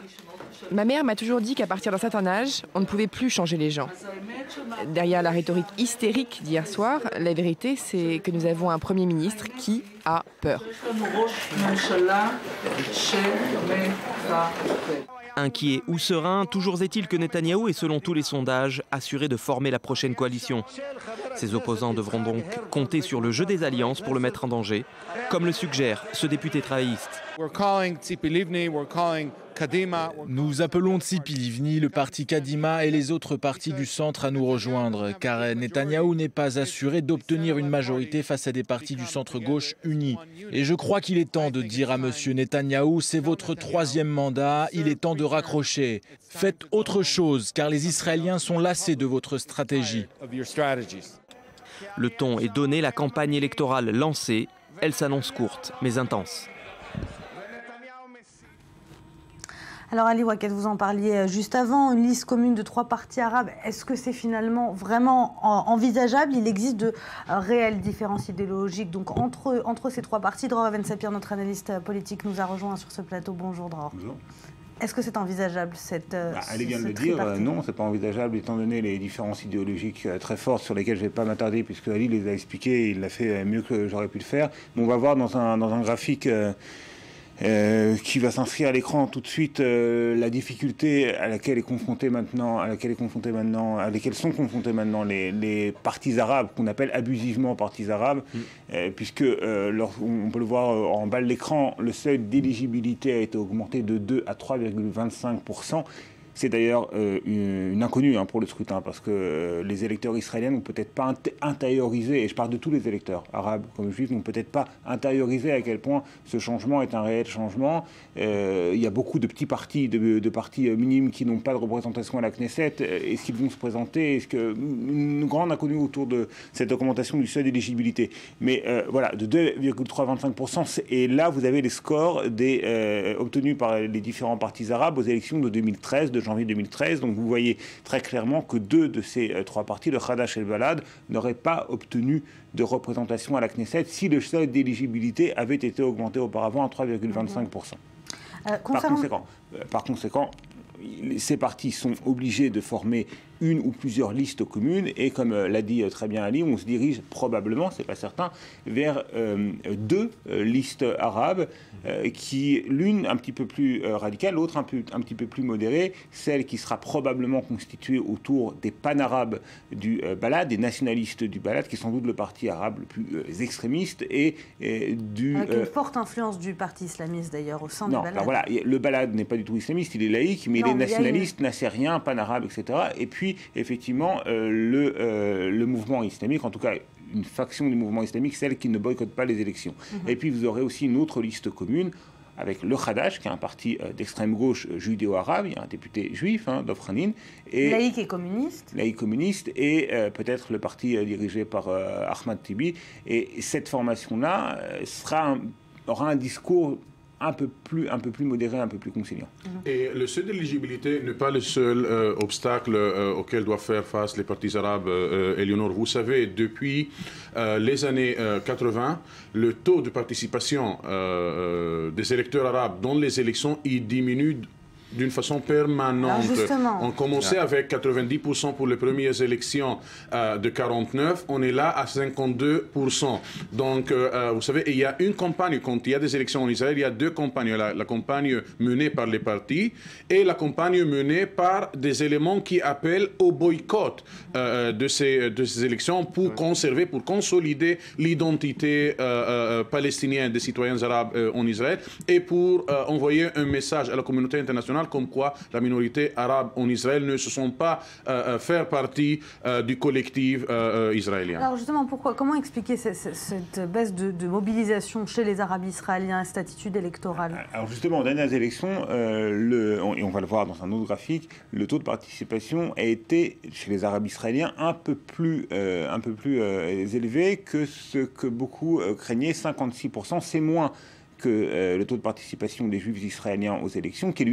Ma mère m'a toujours dit qu'à partir d'un certain âge, on ne pouvait plus changer les gens. Derrière la rhétorique hystérique d'hier soir, la vérité, c'est que nous avons un Premier ministre qui a peur. Inquiet ou serein, toujours est-il que Netanyahou est, selon tous les sondages, assuré de former la prochaine coalition. Ses opposants devront donc compter sur le jeu des alliances pour le mettre en danger, comme le suggère ce député travailliste. Nous appelons Tzipi Livni, le parti Kadima et les autres partis du centre à nous rejoindre, car Netanyahou n'est pas assuré d'obtenir une majorité face à des partis du centre-gauche unis. Et je crois qu'il est temps de dire à M. Netanyahou, c'est votre 3e mandat, il est temps de raccrocher. Faites autre chose, car les Israéliens sont lassés de votre stratégie. Le ton est donné, la campagne électorale lancée. Elle s'annonce courte, mais intense. Alors Ali Waqued, vous en parliez juste avant, une liste commune de 3 partis arabes, est-ce que c'est finalement vraiment envisageable? Il existe de réelles différences idéologiques donc entre ces 3 partis. Dror Ben Sapir, notre analyste politique, nous a rejoint sur ce plateau. Bonjour Dror. Bonjour. Est-ce que c'est envisageable Elle vient de le dire, non, c'est pas envisageable étant donné les différences idéologiques très fortes sur lesquelles je ne vais pas m'attarder puisque Ali les a expliquées, il l'a fait mieux que j'aurais pu le faire. Mais on va voir dans un graphique qui va s'inscrire à l'écran tout de suite la difficulté à laquelle sont confrontés maintenant les partis arabes, qu'on appelle abusivement partis arabes, puisque on peut le voir en bas de l'écran, le seuil d'éligibilité a été augmenté de 2 à 3,25%. C'est d'ailleurs une inconnue pour le scrutin, parce que les électeurs israéliens n'ont peut-être pas intériorisé, et je parle de tous les électeurs, arabes comme juifs, n'ont peut-être pas intériorisé à quel point ce changement est un réel changement. Il y a beaucoup de petits partis, de partis minimes qui n'ont pas de représentation à la Knesset. Est-ce qu'ils vont se présenter? Est-ce que une grande inconnue autour de cette augmentation du seuil d'éligibilité? Mais voilà, de 2,325%, et là vous avez les scores obtenus par les différents partis arabes aux élections de 2013, de janvier 2013. Donc vous voyez très clairement que 2 de ces 3 partis, le Hadash et le Balad, n'auraient pas obtenu de représentation à la Knesset si le seuil d'éligibilité avait été augmenté auparavant à 3,25%. Par conséquent, ces partis sont obligés de former une ou plusieurs listes communes et, comme l'a dit très bien Ali, on se dirige probablement, c'est pas certain, vers 2 listes arabes qui, l'une un petit peu plus radicale, l'autre un petit peu plus modérée, celle qui sera probablement constituée autour des panarabes du Balad, des nationalistes du Balad, qui est sans doute le parti arabe le plus extrémiste et du... Avec une forte influence du parti islamiste d'ailleurs au sein du Balad. Alors voilà, le Balad n'est pas du tout islamiste, il est laïque, mais il est nationaliste, nassérien, panarabe, etc. Et puis, effectivement, le mouvement islamique, en tout cas une faction du mouvement islamique, celle qui ne boycotte pas les élections. Et puis vous aurez aussi une autre liste commune avec le Hadash, qui est un parti d'extrême gauche judéo-arabe, il y a un député juif, Dov Hanin, et laïque et communiste. Laïque communiste, et peut-être le parti dirigé par Ahmad Tibi. Et cette formation-là aura un discours un peu plus modéré, un peu plus conciliant. Et le seuil d'éligibilité n'est pas le seul obstacle auquel doivent faire face les partis arabes, Éléonore. Vous savez, depuis les années 80, le taux de participation des électeurs arabes dans les élections, il diminue d'une façon permanente. On commençait avec 90% pour les premières élections de 49, on est là à 52%. Donc, vous savez, il y a une campagne, quand il y a des élections en Israël, il y a 2 campagnes. La campagne menée par les partis et la campagne menée par des éléments qui appellent au boycott de ces élections pour conserver, pour consolider l'identité palestinienne des citoyens arabes en Israël et pour envoyer un message à la communauté internationale comme quoi la minorité arabe en Israël ne se sont pas faire partie du collectif israélien. Alors justement, comment expliquer cette baisse de mobilisation chez les Arabes israéliens, cette attitude électorale? Alors justement, aux dernières élections, et on va le voir dans un autre graphique, le taux de participation a été, chez les Arabes israéliens, un peu plus élevé que ce que beaucoup craignaient, 56%. C'est moins que le taux de participation des Juifs israéliens aux élections, qui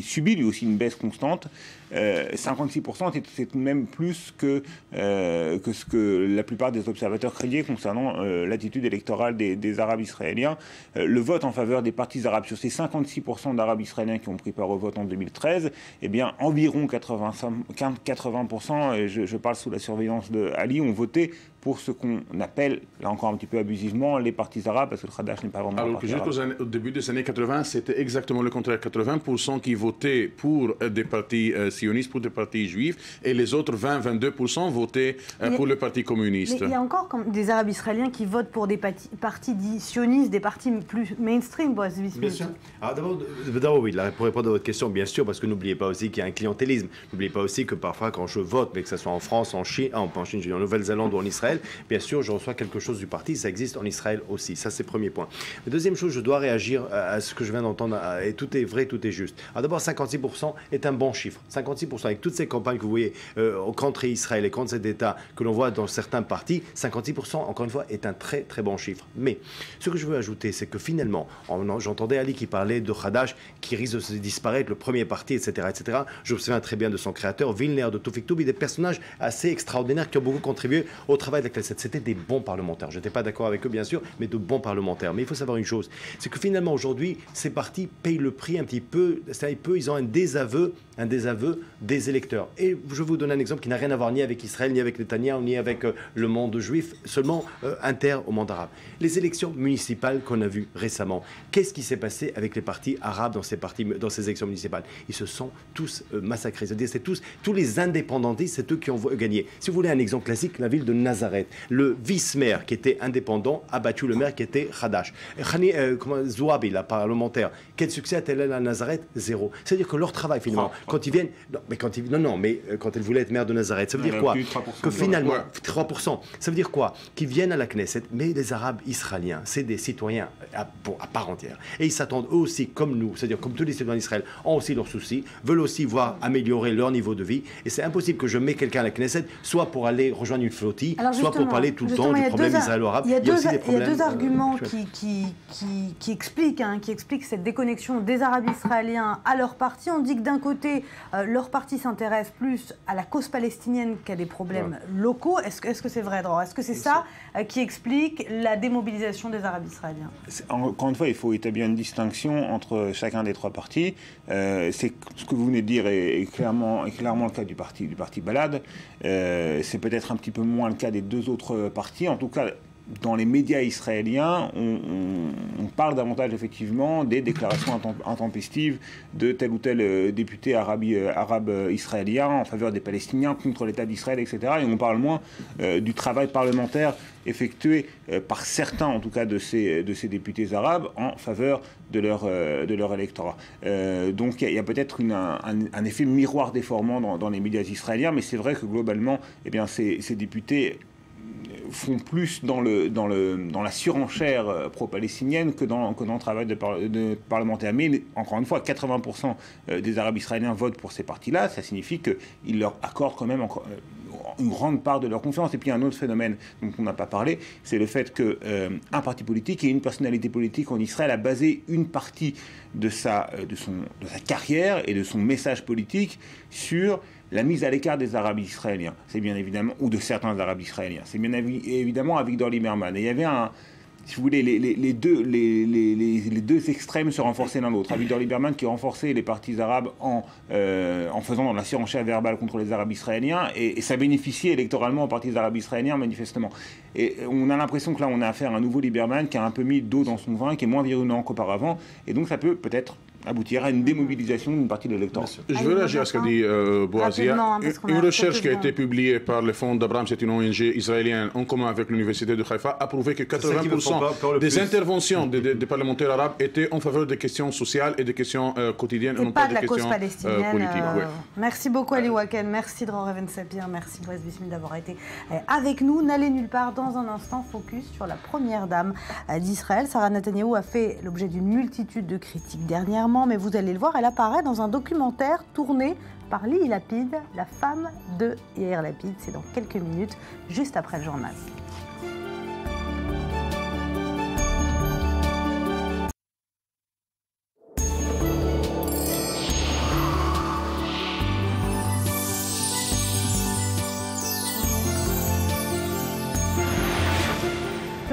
subit lui aussi une baisse constante. 56%, c'est même plus que ce que la plupart des observateurs craignaient concernant l'attitude électorale des Arabes israéliens. Le vote en faveur des partis arabes, sur ces 56% d'Arabes israéliens qui ont pris part au vote en 2013, eh bien, environ 80%, et je parle sous la surveillance de Ali, ont voté pour ce qu'on appelle, là encore un petit peu abusivement, les partis arabes, parce que le Hadash n'est pas vraiment un parti arabe. Alors que au début des années 80, c'était exactement le contraire. 80% qui votaient pour des partis sionistes sionistes, pour le parti juif, et les autres 20-22% votaient pour le parti communiste. Mais il y a encore des Arabes israéliens qui votent pour des partis dits sionistes, des partis plus mainstream, Boaz Bismuth. Bien sûr. Alors d'abord, oui, pour répondre à votre question, bien sûr, parce que n'oubliez pas aussi qu'il y a un clientélisme. N'oubliez pas aussi que parfois, quand je vote, mais que ce soit en France, en Chine, en Nouvelle-Zélande ou en Israël, bien sûr, je reçois quelque chose du parti. Ça existe en Israël aussi. Ça, c'est le premier point. La deuxième chose, je dois réagir à ce que je viens d'entendre. Et tout est vrai, tout est juste. Alors d'abord, 56% est un bon chiffre. 56%, avec toutes ces campagnes que vous voyez contre Israël et contre cet État que l'on voit dans certains partis, 56%, encore une fois, est un très, très bon chiffre. Mais ce que je veux ajouter, c'est que finalement, j'entendais Ali qui parlait de Hadash, qui risque de se disparaître, le premier parti, etc., etc. Je me souviens très bien de son créateur, Vilner, de Tawfik Toubi, des personnages assez extraordinaires qui ont beaucoup contribué au travail de la Knesset. C'était des bons parlementaires. Je n'étais pas d'accord avec eux, bien sûr, mais de bons parlementaires. Mais il faut savoir une chose, c'est que finalement, aujourd'hui, ces partis payent le prix un petit peu, ils ont un désaveu des électeurs. Et je vais vous donner un exemple qui n'a rien à voir ni avec Israël, ni avec Netanyahou, ni avec le monde juif, seulement inter au monde arabe. Les élections municipales qu'on a vues récemment, qu'est-ce qui s'est passé avec les partis arabes dans ces élections municipales? Ils se sont tous massacrés. C'est-à-dire, c'est tous les indépendantistes, c'est eux qui ont gagné. Si vous voulez un exemple classique, la ville de Nazareth, le vice-maire qui était indépendant a battu le maire qui était Hadash. Zouabi, la parlementaire, quel succès a-t-elle à Nazareth? Zéro. C'est-à-dire que leur travail, finalement, quand ils viennent... quand elle voulait être maire de Nazareth, ça veut dire quoi? Que finalement, 3%. Ça veut dire quoi? Qu'ils viennent à la Knesset, mais les Arabes israéliens, c'est des citoyens à part entière. Et ils s'attendent eux aussi, comme nous, c'est-à-dire comme tous les citoyens d'Israël, ont aussi leurs soucis, veulent aussi voir améliorer leur niveau de vie. Et c'est impossible que je mets quelqu'un à la Knesset, soit pour aller rejoindre une flottille, soit pour parler tout le temps du problème israélo-arabe. Il y a deux arguments qui expliquent cette déconnexion des Arabes israéliens à leur parti. On dit que d'un côté, leur parti s'intéresse plus à la cause palestinienne qu'à des problèmes locaux. Est-ce que c'est vrai, Dror? Est-ce que c'est ça qui explique la démobilisation des Arabes israéliens? Encore une fois, il faut établir une distinction entre chacun des trois partis. C'est ce que vous venez de dire est clairement le cas du parti Balad. C'est peut-être un petit peu moins le cas des deux autres partis. En tout cas, dans les médias israéliens, on parle davantage effectivement des déclarations intempestives de tel ou tel député arabe israélien en faveur des Palestiniens contre l'État d'Israël, etc. Et on parle moins du travail parlementaire effectué par certains, en tout cas, de ces députés arabes en faveur de leur électorat. Donc il y a peut-être un effet miroir déformant dans les médias israéliens, mais c'est vrai que globalement, eh bien, ces députés font plus dans la surenchère pro-palestinienne que dans le travail de parlementaire. Mais encore une fois, 80% des Arabes israéliens votent pour ces partis-là. Ça signifie qu'ils leur accordent quand même une grande part de leur confiance. Et puis un autre phénomène dont on n'a pas parlé, c'est le fait qu'un parti politique et une personnalité politique en Israël a basé une partie de sa carrière et de son message politique sur la mise à l'écart des Arabes israéliens, c'est bien évidemment, ou de certains Arabes israéliens, c'est bien évidemment Avigdor Lieberman. Et il y avait si vous voulez, les deux extrêmes se renforçaient l'un l'autre. Avigdor Lieberman qui renforçait les partis arabes en faisant la surenchère verbale contre les Arabes israéliens, et ça bénéficiait électoralement aux partis arabes israéliens, manifestement. Et on a l'impression que là, on a affaire à un nouveau Lieberman qui a un peu mis d'eau dans son vin, qui est moins virulent qu'auparavant, et donc ça peut peut-être aboutir à une démobilisation d'une partie de l'électorat. Je veux réagir à ce qu'a dit Boazia. Une recherche qui a été publiée par le Fonds d'Abraham, c'est une ONG israélienne en commun avec l'Université de Haïfa, a prouvé que 80% des interventions des parlementaires arabes étaient en faveur des questions sociales et des questions quotidiennes, et non pas des questions politiques. Merci beaucoup Ali Waken, merci Dror Even-Sapir, merci Boaz Bismuth d'avoir été avec nous. N'allez nulle part, dans un instant, focus sur la première dame d'Israël. Sarah Netanyahou a fait l'objet d'une multitude de critiques dernièrement, mais vous allez le voir, elle apparaît dans un documentaire tourné par Lihi Lapid, la femme de Yair Lapid. C'est dans quelques minutes, juste après le journal.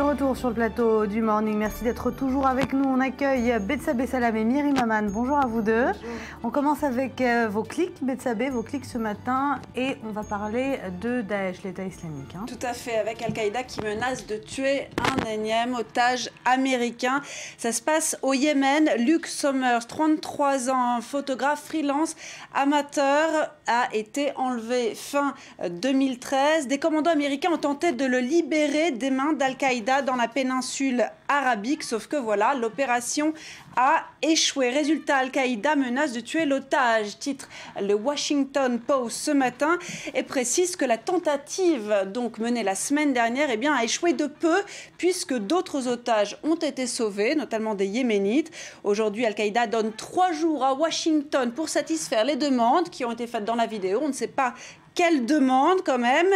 Retour sur le plateau du Morning. Merci d'être toujours avec nous. On accueille Betsabé Salam et Myri Maman. Bonjour à vous deux. Bonjour. On commence avec vos clics, Betsabé, vos clics ce matin, et on va parler de Daesh, l'État islamique. Tout à fait, avec Al-Qaïda qui menace de tuer un énième otage américain. Ça se passe au Yémen. Luke Sommers, 33 ans, photographe freelance, amateur, a été enlevé fin 2013. Des commandos américains ont tenté de le libérer des mains d'Al-Qaïda dans la péninsule arabique, sauf que voilà, l'opération a échoué. Résultat, Al-Qaïda menace de tuer l'otage, titre le Washington Post ce matin, et précise que la tentative donc menée la semaine dernière a échoué de peu, puisque d'autres otages ont été sauvés, notamment des Yéménites. Aujourd'hui, Al-Qaïda donne 3 jours à Washington pour satisfaire les demandes qui ont été faites dans la vidéo. On ne sait pas quelle demande quand même.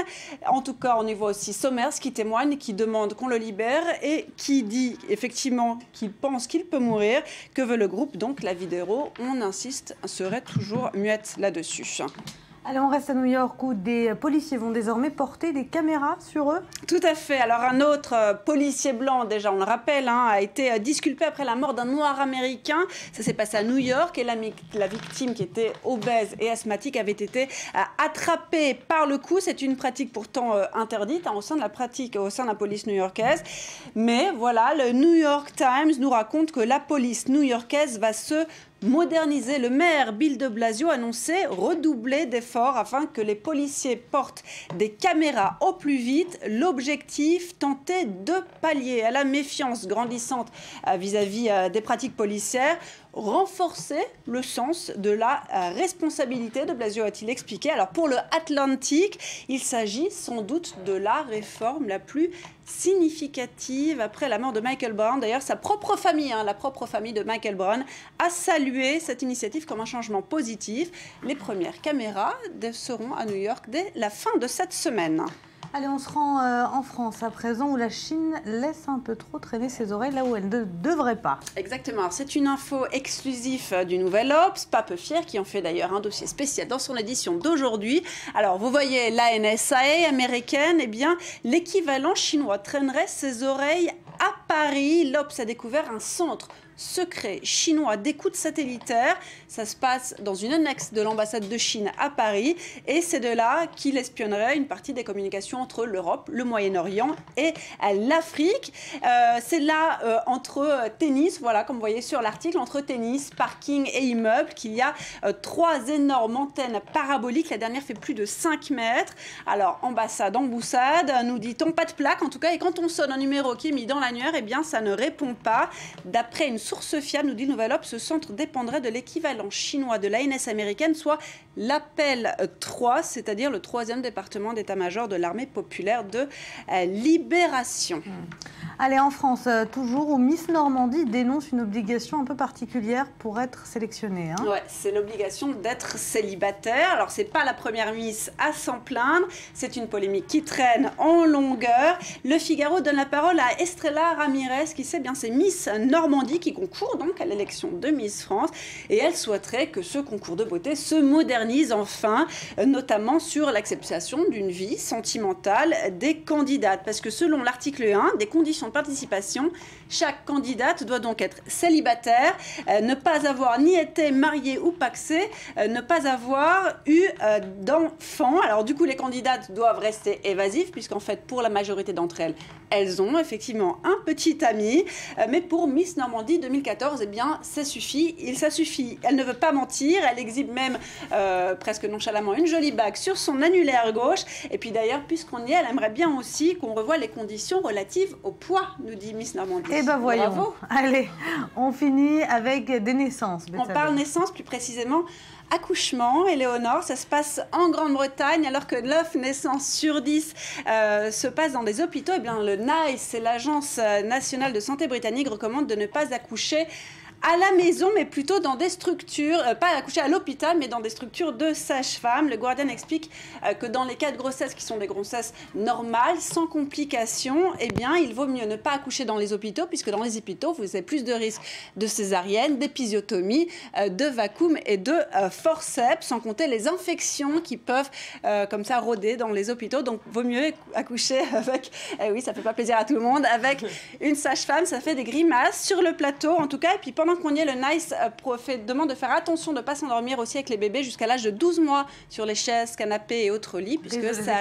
En tout cas, on y voit aussi Sommers qui témoigne, qui demande qu'on le libère et qui dit effectivement qu'il pense qu'il peut mourir. Que veut le groupe? Donc la vidéo, on insiste, serait toujours muette là-dessus. Allez, on reste à New York où des policiers vont désormais porter des caméras sur eux. Tout à fait. Alors un autre policier blanc, déjà on le rappelle, a été disculpé après la mort d'un noir américain. Ça s'est passé à New York et la victime qui était obèse et asthmatique avait été attrapée par le cou. C'est une pratique pourtant interdite au sein de la police new-yorkaise. Mais voilà, le New York Times nous raconte que la police new-yorkaise va se moderniser. Le maire Bill de Blasio annonçait redoubler d'efforts afin que les policiers portent des caméras au plus vite. L'objectif, tenter de pallier à la méfiance grandissante vis-à-vis des pratiques policières, renforcer le sens de la responsabilité de Blasio, a-t-il expliqué. Alors pour le Atlantic, il s'agit sans doute de la réforme la plus significative après la mort de Michael Brown. D'ailleurs, sa propre famille, la propre famille de Michael Brown, a salué cette initiative comme un changement positif. Les premières caméras seront à New York dès la fin de cette semaine. Allez, on se rend en France à présent où la Chine laisse un peu trop traîner ses oreilles là où elle ne devrait pas. Exactement. C'est une info exclusive du Nouvel Obs, pas peu fier, qui en fait d'ailleurs un dossier spécial dans son édition d'aujourd'hui. Alors, vous voyez la NSA américaine, l'équivalent chinois traînerait ses oreilles à Paris. L'Obs a découvert un centre secret chinois d'écoute satellitaire. Ça se passe dans une annexe de l'ambassade de Chine à Paris et c'est de là qu'il espionnerait une partie des communications entre l'Europe, le Moyen-Orient et l'Afrique. C'est là entre tennis, voilà comme vous voyez sur l'article, entre tennis, parking et immeuble qu'il y a 3 énormes antennes paraboliques. La dernière fait plus de 5 mètres. Alors ambassade, emboussade, nous dit-on, pas de plaque en tout cas, et quand on sonne un numéro qui est mis dans l'annuaire, ça ne répond pas. D'après une source fiable, nous dit Nouvel Obs, ce centre dépendrait de l'équivalent chinois de l'ANS américaine, soit l'appel 3, c'est-à-dire le 3e département d'état-major de l'armée populaire de libération. Allez, en France, toujours, où Miss Normandie dénonce une obligation un peu particulière pour être sélectionnée. Ouais, c'est l'obligation d'être célibataire. Alors, c'est pas la première Miss à s'en plaindre. C'est une polémique qui traîne en longueur. Le Figaro donne la parole à Estrella Ramirez, qui sait bien, c'est Miss Normandie qui concourt donc à l'élection de Miss France. Et elle souhaiterait que ce concours de beauté se modernise enfin, notamment sur l'acceptation d'une vie sentimentale des candidates. Parce que selon l'article 1 des conditions de participation, chaque candidate doit donc être célibataire, ne pas avoir ni été mariée ou pacsée, ne pas avoir eu d'enfants. Alors du coup, les candidates doivent rester évasives, puisqu'en fait, pour la majorité d'entre elles, elles ont effectivement un petit ami. Mais pour Miss Normandie 2014, ça suffit. Ça suffit. Elle ne veut pas mentir. Elle exhibe même presque nonchalamment une jolie bague sur son annulaire gauche. Et puis d'ailleurs, puisqu'on y est, elle aimerait bien aussi qu'on revoie les conditions relatives au poids, nous dit Miss Normandie. Eh ben voyons. Bravo. Allez, on finit avec des naissances. On parle naissance, plus précisément accouchement, Éléonore. Ça se passe en Grande-Bretagne, alors que 9 naissances sur 10 se passent dans des hôpitaux. Le NICE, c'est l'Agence nationale de santé britannique, recommande de ne pas accoucher à la maison, mais plutôt dans des structures, pas accoucher à l'hôpital, mais dans des structures de sage-femme. Le Guardian explique que dans les cas de grossesse qui sont des grossesses normales, sans complications, il vaut mieux ne pas accoucher dans les hôpitaux, puisque dans les hôpitaux, vous avez plus de risques de césarienne, d'épisiotomie, de vacuum et de forceps, sans compter les infections qui peuvent comme ça rôder dans les hôpitaux. Donc, vaut mieux accoucher avec, oui, ça fait pas plaisir à tout le monde, avec une sage-femme. Ça fait des grimaces sur le plateau, en tout cas. Et puis pendant Franck Monnier, le NICE demande de faire attention de ne pas s'endormir aussi avec les bébés jusqu'à l'âge de 12 mois sur les chaises, canapés et autres lits, puisque ça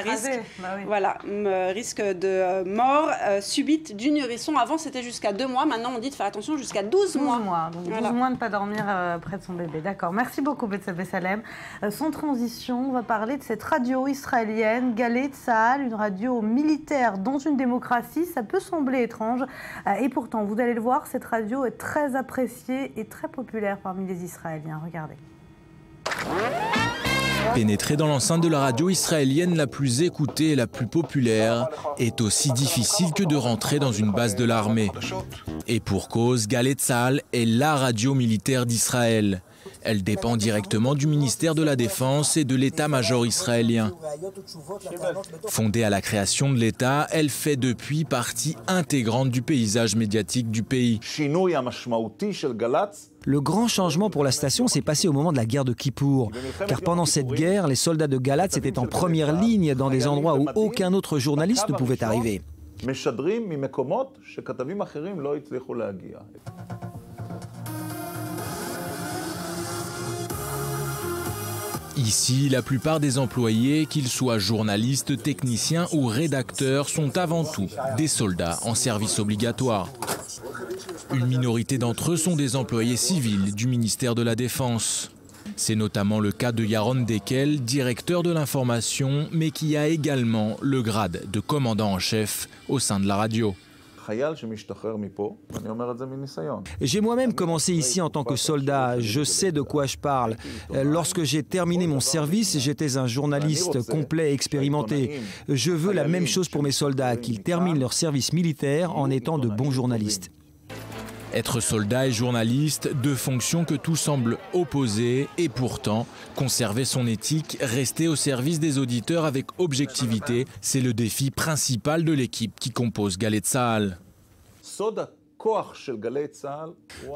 risque de mort subite du nourrisson. Avant, c'était jusqu'à 2 mois. Maintenant, on dit de faire attention jusqu'à 12 mois. Donc 12 mois de ne pas dormir près de son bébé. D'accord. Merci beaucoup, Betsabé Salem. Sans transition, on va parler de cette radio israélienne, Galei Tzahal, une radio militaire dans une démocratie. Ça peut sembler étrange. Et pourtant, vous allez le voir, cette radio est très appréciée et très populaire parmi les Israéliens. Regardez. Pénétrer dans l'enceinte de la radio israélienne la plus écoutée et la plus populaire est aussi difficile que de rentrer dans une base de l'armée. Et pour cause, Galei Tzahal est la radio militaire d'Israël. Elle dépend directement du ministère de la Défense et de l'état-major israélien. Fondée à la création de l'État, elle fait depuis partie intégrante du paysage médiatique du pays. Le grand changement pour la station s'est passé au moment de la guerre de Kippour. Car pendant cette guerre, les soldats de Galatz étaient en première ligne dans des endroits où aucun autre journaliste ne pouvait arriver. Ici, la plupart des employés, qu'ils soient journalistes, techniciens ou rédacteurs, sont avant tout des soldats en service obligatoire. Une minorité d'entre eux sont des employés civils du ministère de la Défense. C'est notamment le cas de Yaron Dekel, directeur de l'information, mais qui a également le grade de commandant en chef au sein de la radio. J'ai moi-même commencé ici en tant que soldat, je sais de quoi je parle. Lorsque j'ai terminé mon service, j'étais un journaliste complet et expérimenté. Je veux la même chose pour mes soldats, qu'ils terminent leur service militaire en étant de bons journalistes. Être soldat et journaliste, deux fonctions que tout semble opposer, et pourtant, conserver son éthique, rester au service des auditeurs avec objectivité, c'est le défi principal de l'équipe qui compose Galei Tzahal.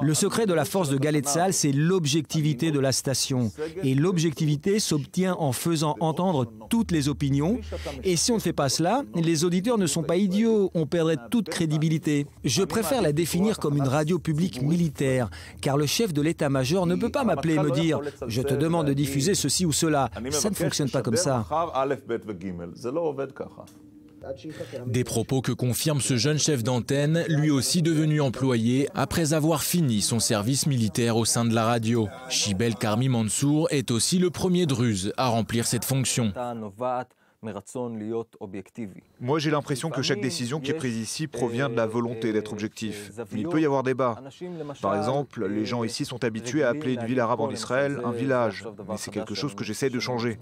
Le secret de la force de Galei Tzahal, c'est l'objectivité de la station. Et l'objectivité s'obtient en faisant entendre toutes les opinions. Et si on ne fait pas cela, les auditeurs ne sont pas idiots, on perdrait toute crédibilité. Je préfère la définir comme une radio publique militaire, car le chef de l'état-major ne peut pas m'appeler et me dire « je te demande de diffuser ceci ou cela ». Ça ne fonctionne pas comme ça. Des propos que confirme ce jeune chef d'antenne, lui aussi devenu employé après avoir fini son service militaire au sein de la radio. Shibel Karmi Mansour est aussi le premier druze à remplir cette fonction. Moi, j'ai l'impression que chaque décision qui est prise ici provient de la volonté d'être objectif. Il peut y avoir débat. Par exemple, les gens ici sont habitués à appeler une ville arabe en Israël un village, mais c'est quelque chose que j'essaie de changer.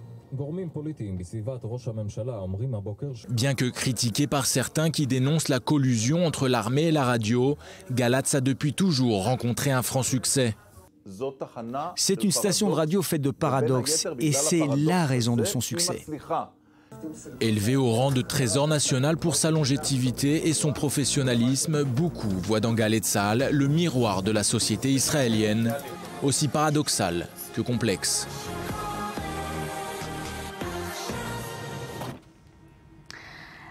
Bien que critiqué par certains qui dénoncent la collusion entre l'armée et la radio, Galatz a depuis toujours rencontré un franc succès. C'est une station de radio faite de paradoxes, et c'est la raison de son succès. Élevé au rang de trésor national pour sa longévité et son professionnalisme, beaucoup voient dans Galei Tzahal le miroir de la société israélienne, aussi paradoxal que complexe.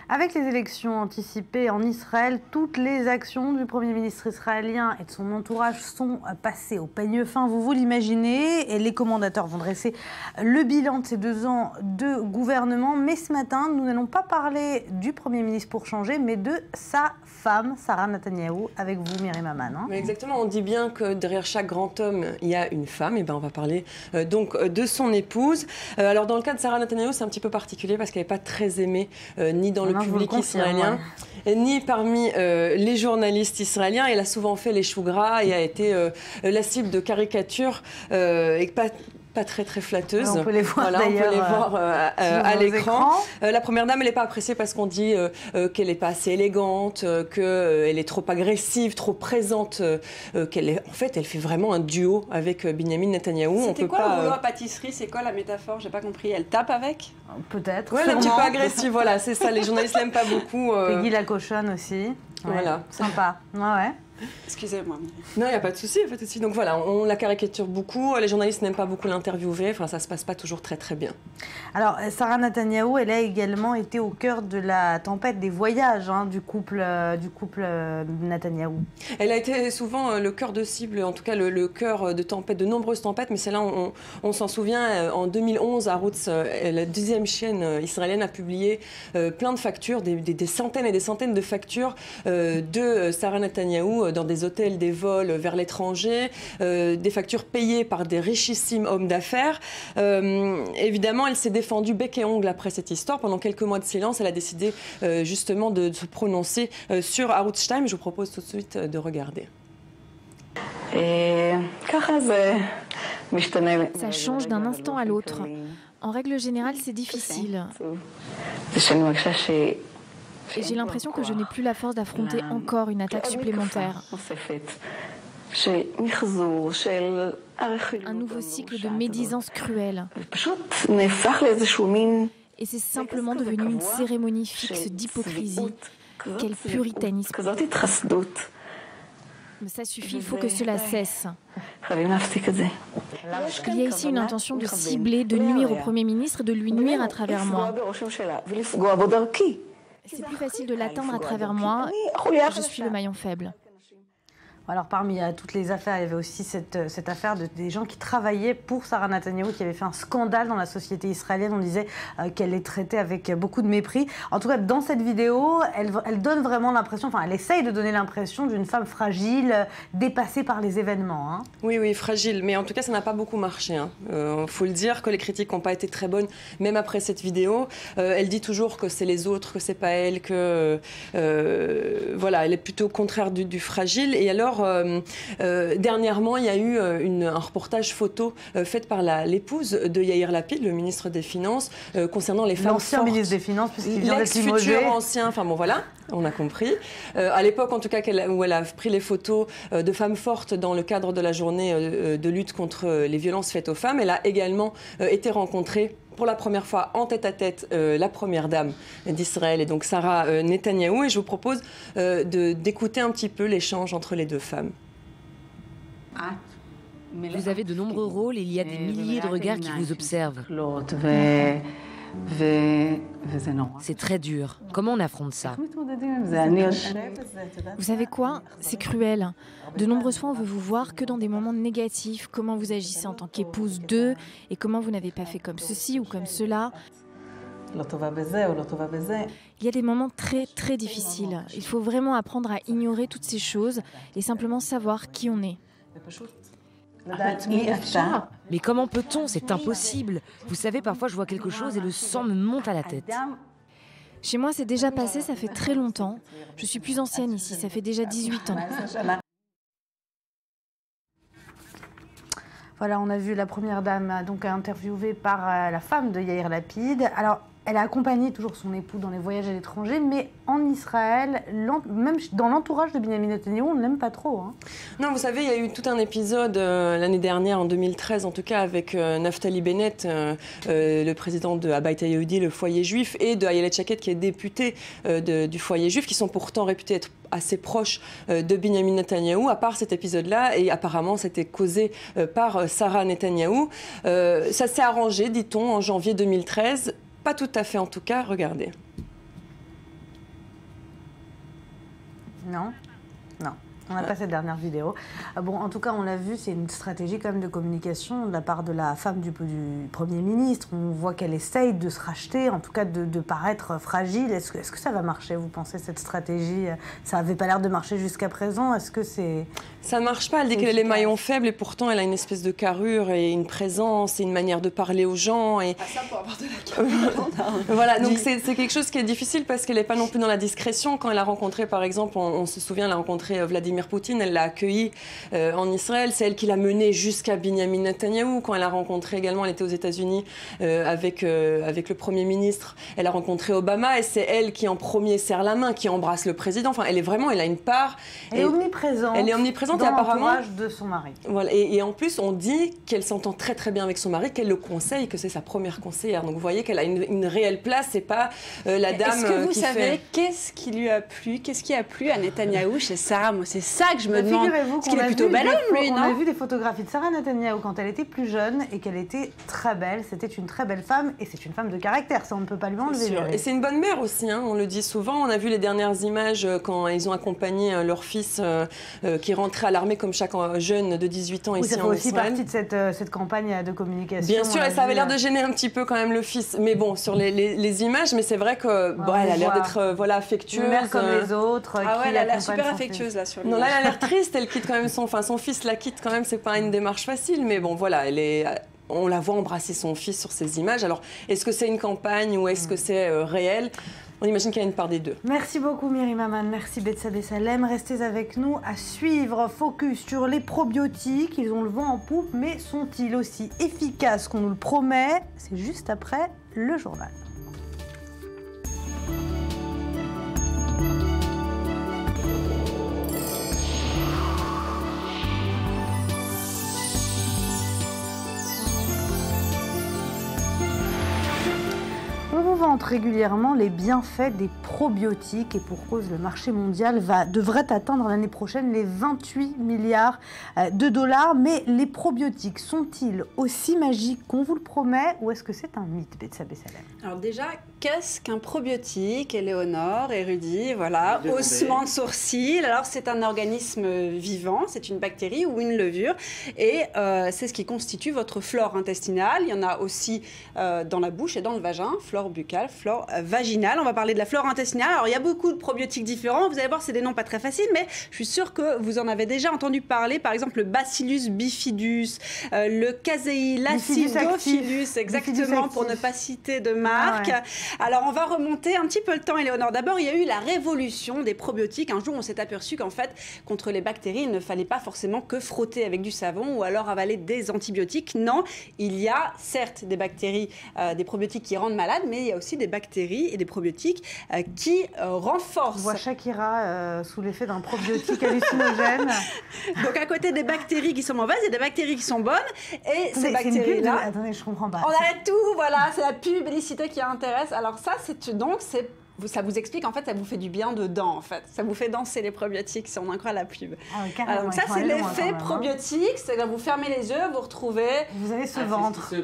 Avec les élections anticipées en Israël, toutes les actions du Premier ministre israélien et de son entourage sont passées au peigne fin, vous l'imaginez. Et les commentateurs vont dresser le bilan de ces 2 ans de gouvernement. Mais ce matin, nous n'allons pas parler du Premier ministre pour changer, mais de sa femme, Sarah Netanyahou, avec vous, Myriam Amman. Exactement, on dit bien que derrière chaque grand homme, il y a une femme. Et ben, on va parler donc de son épouse. Alors dans le cas de Sarah Netanyahou, c'est un petit peu particulier parce qu'elle n'est pas très aimée, ni dans le public israélien, ni parmi les journalistes israéliens. Elle a souvent fait les choux gras et a été la cible de caricatures et pas très flatteuses. On peut les voir à l'écran. La première dame, elle n'est pas appréciée parce qu'on dit qu'elle n'est pas assez élégante, qu'elle est trop agressive, trop présente, en fait, elle fait vraiment un duo avec Binyamin Netanyahou. C'était quoi le boulot à pâtisserie? C'est quoi la métaphore? J'ai pas compris. Elle tape avec? Peut-être. Ouais, elle est un petit peu agressive, voilà, c'est ça. Les journalistes l'aiment pas beaucoup. Peggy la cochonne aussi. Ouais, voilà. Sympa. Ouais. Excusez-moi. Non, il n'y a pas de souci, pas de souci. Donc voilà, on la caricature beaucoup. Les journalistes n'aiment pas beaucoup l'interviewer. Enfin, ça se passe pas toujours très très bien. Alors, Sarah Netanyahou, elle a également été au cœur de la tempête des voyages du couple Netanyahou. Elle a été souvent le cœur de cible, en tout cas le cœur de tempête, de nombreuses tempêtes. Mais celle-là, on s'en souvient. En 2011, Arutz, la deuxième chaîne israélienne, a publié plein de factures, des centaines et des centaines de factures de Sarah Netanyahou dans des hôtels, des vols vers l'étranger, des factures payées par des richissimes hommes d'affaires. Évidemment, elle s'est défendue bec et ongle après cette histoire. Pendant quelques mois de silence, elle a décidé justement de se prononcer sur Arutz 2. Je vous propose tout de suite de regarder. Ça change d'un instant à l'autre. En règle générale, c'est difficile. Et j'ai l'impression que je n'ai plus la force d'affronter encore une attaque supplémentaire. Un nouveau cycle de médisance cruelle. Et c'est simplement devenu une cérémonie fixe d'hypocrisie. Quel puritanisme. Mais ça suffit, il faut que cela cesse. Il y a ici une intention de cibler, de nuire au Premier ministre et de lui nuire à travers moi. C'est plus facile de l'atteindre à travers moi. Je suis le maillon faible. Alors parmi toutes les affaires, il y avait aussi cette affaire des gens qui travaillaient pour Sarah Netanyahou, qui avait fait un scandale dans la société israélienne. On disait qu'elle les traitait avec beaucoup de mépris. En tout cas, dans cette vidéo, elle donne vraiment l'impression, enfin elle essaye de donner l'impression d'une femme fragile, dépassée par les événements. Oui, fragile. Mais en tout cas, ça n'a pas beaucoup marché. Faut le dire que les critiques n'ont pas été très bonnes, même après cette vidéo. Elle dit toujours que c'est les autres, que c'est pas elle, que voilà, elle est plutôt au contraire du fragile. Et alors, dernièrement, il y a eu un reportage photo fait par l'épouse de Yair Lapid, le ministre des Finances, concernant les femmes fortes. L'ancien ministre des Finances, puisqu'il vient d'être limogé. L'ex-futur ancien, enfin bon voilà, on a compris. À l'époque, en tout cas, où elle a pris les photos de femmes fortes dans le cadre de la journée de lutte contre les violences faites aux femmes, elle a également été rencontrée pour la première fois en tête-à-tête la première dame d'Israël et donc Sarah Netanyahou. Et je vous propose d'écouter un petit peu l'échange entre les deux femmes. Vous avez de nombreux rôles et il y a des milliers de regards qui vous observent. C'est très dur. Comment on affronte ça? Vous savez quoi? C'est cruel. De nombreuses fois, on veut vous voir que dans des moments négatifs, comment vous agissez en tant qu'épouse d'eux et comment vous n'avez pas fait comme ceci ou comme cela. Il y a des moments très très difficiles. Il faut vraiment apprendre à ignorer toutes ces choses et simplement savoir qui on est. Mais comment peut-on? C'est impossible. Vous savez, parfois je vois quelque chose et le sang me monte à la tête. Chez moi, c'est déjà passé, ça fait très longtemps. Je suis plus ancienne ici, ça fait déjà 18 ans. Voilà, on a vu la première dame donc interviewée par la femme de Yair Lapid. Alors, elle a accompagné toujours son époux dans les voyages à l'étranger, mais en Israël, même dans l'entourage de Benjamin Netanyahou, on ne l'aime pas trop. Non, vous savez, il y a eu tout un épisode l'année dernière, en 2013 en tout cas, avec Naftali Bennett, le président de Habayit Yehudi, le foyer juif, et de Ayelet Shaked, qui est députée du foyer juif, qui sont pourtant réputés être assez proches de Benjamin Netanyahou, à part cet épisode-là, et apparemment c'était causé par Sarah Netanyahou. Ça s'est arrangé, dit-on, en janvier 2013. Pas tout à fait en tout cas, regardez. Non, on n'a pas cette dernière vidéo. Bon, en tout cas, on l'a vu, c'est une stratégie quand même de communication de la part de la femme du Premier ministre. On voit qu'elle essaye de se racheter, en tout cas de paraître fragile. Est-ce que ça va marcher, vous pensez, cette stratégie? Ça n'avait pas l'air de marcher jusqu'à présent. Est-ce que c'est... Ça ne marche pas, elle dit qu'elle est les maillons faibles et pourtant elle a une espèce de carrure et une présence et une manière de parler aux gens. Et... ça pour avoir de la carrure. Voilà, donc c'est quelque chose qui est difficile parce qu'elle n'est pas non plus dans la discrétion. Quand elle a rencontré, par exemple, on se souvient, elle a rencontré Vladimir Poutine, elle l'a accueilli en Israël. C'est elle qui l'a mené jusqu'à Benjamin Netanyahou. Quand elle a rencontré également, elle était aux États-Unis avec le Premier ministre. Elle a rencontré Obama et c'est elle qui en premier serre la main, qui embrasse le président. Enfin, elle a une part. Elle est omniprésente. Elle est omniprésente dans et apparemment l'entourage de son mari. Voilà, et en plus, on dit qu'elle s'entend très très bien avec son mari, qu'elle le conseille, que c'est sa première conseillère. Donc vous voyez qu'elle a une réelle place. C'est pas la dame. Est-ce que vous savez qu'est-ce qui lui a plu, qu'est-ce qui a plu à Netanyahou chez Sarah? Moi, c'est ça que je me demande. Parce qu'il est plutôt bel homme, lui, non? On a vu des photographies de Sarah Netanyahu quand elle était plus jeune et qu'elle était très belle. C'était une très belle femme et c'est une femme de caractère. Ça, on ne peut pas lui enlever. Et c'est une bonne mère aussi, hein, on le dit souvent. On a vu les dernières images quand ils ont accompagné leur fils qui rentrait à l'armée comme chaque jeune de 18 ans ici en Israël. Ça fait aussi partie de cette campagne de communication. Bien sûr, et ça avait l'air de gêner un petit peu quand même le fils. Mais bon, sur les images, mais c'est vrai que elle a l'air d'être affectueuse. Une mère comme les autres. Ah ouais, elle a l'air super affectueuse là sur non, là, elle a l'air triste. Elle quitte quand même son fils la quitte quand même. C'est pas une démarche facile, mais bon, voilà, on la voit embrasser son fils sur ces images. Alors, est-ce que c'est une campagne ou est-ce que c'est réel? On imagine qu'il y a une part des deux. Merci beaucoup Myri Maman, merci Betsabé Salem. Restez avec nous à suivre. Focus sur les probiotiques. Ils ont le vent en poupe, mais sont-ils aussi efficaces qu'on nous le promet? C'est juste après le journal. On vante régulièrement les bienfaits des probiotiques et pour cause, le marché mondial devrait atteindre l'année prochaine les 28 milliards de dollars. Mais les probiotiques sont-ils aussi magiques qu'on vous le promet ou est-ce que c'est un mythe, Betsabé Salem? Alors déjà, qu'est-ce qu'un probiotique? Éléonore, érudit, voilà, haussement de sourcils. Alors c'est un organisme vivant, c'est une bactérie ou une levure et c'est ce qui constitue votre flore intestinale. Il y en a aussi dans la bouche et dans le vagin, flore buccale, flore vaginale. On va parler de la flore intestinale. Alors il y a beaucoup de probiotiques différents. Vous allez voir, c'est des noms pas très faciles, mais je suis sûre que vous en avez déjà entendu parler. Par exemple, le Bacillus bifidus, le Caseilla-Acidophilus, exactement, pour ne pas citer de marque. Alors, on va remonter un petit peu le temps, Éléonore. D'abord, il y a eu la révolution des probiotiques. Un jour, on s'est aperçu qu'en fait, contre les bactéries, il ne fallait pas forcément que frotter avec du savon ou alors avaler des antibiotiques. Non, il y a certes des bactéries, des probiotiques qui rendent malade, mais il y a aussi des bactéries et des probiotiques qui renforcent. On voit Shakira sous l'effet d'un probiotique hallucinogène. Donc, à côté des bactéries qui sont mauvaises, il y a des bactéries qui sont bonnes. Et ces bactéries-là... Attendez, je comprends pas. On arrête tout, voilà, c'est la publicité qui intéresse. Alors ça, ça vous explique, en fait, ça vous fait du bien dedans, en fait. Ça vous fait danser les probiotiques, si on en croit la pub. Alors, donc ça, c'est l'effet probiotique. C'est-à-dire, vous fermez les yeux, vous retrouvez... Vous avez ce ventre.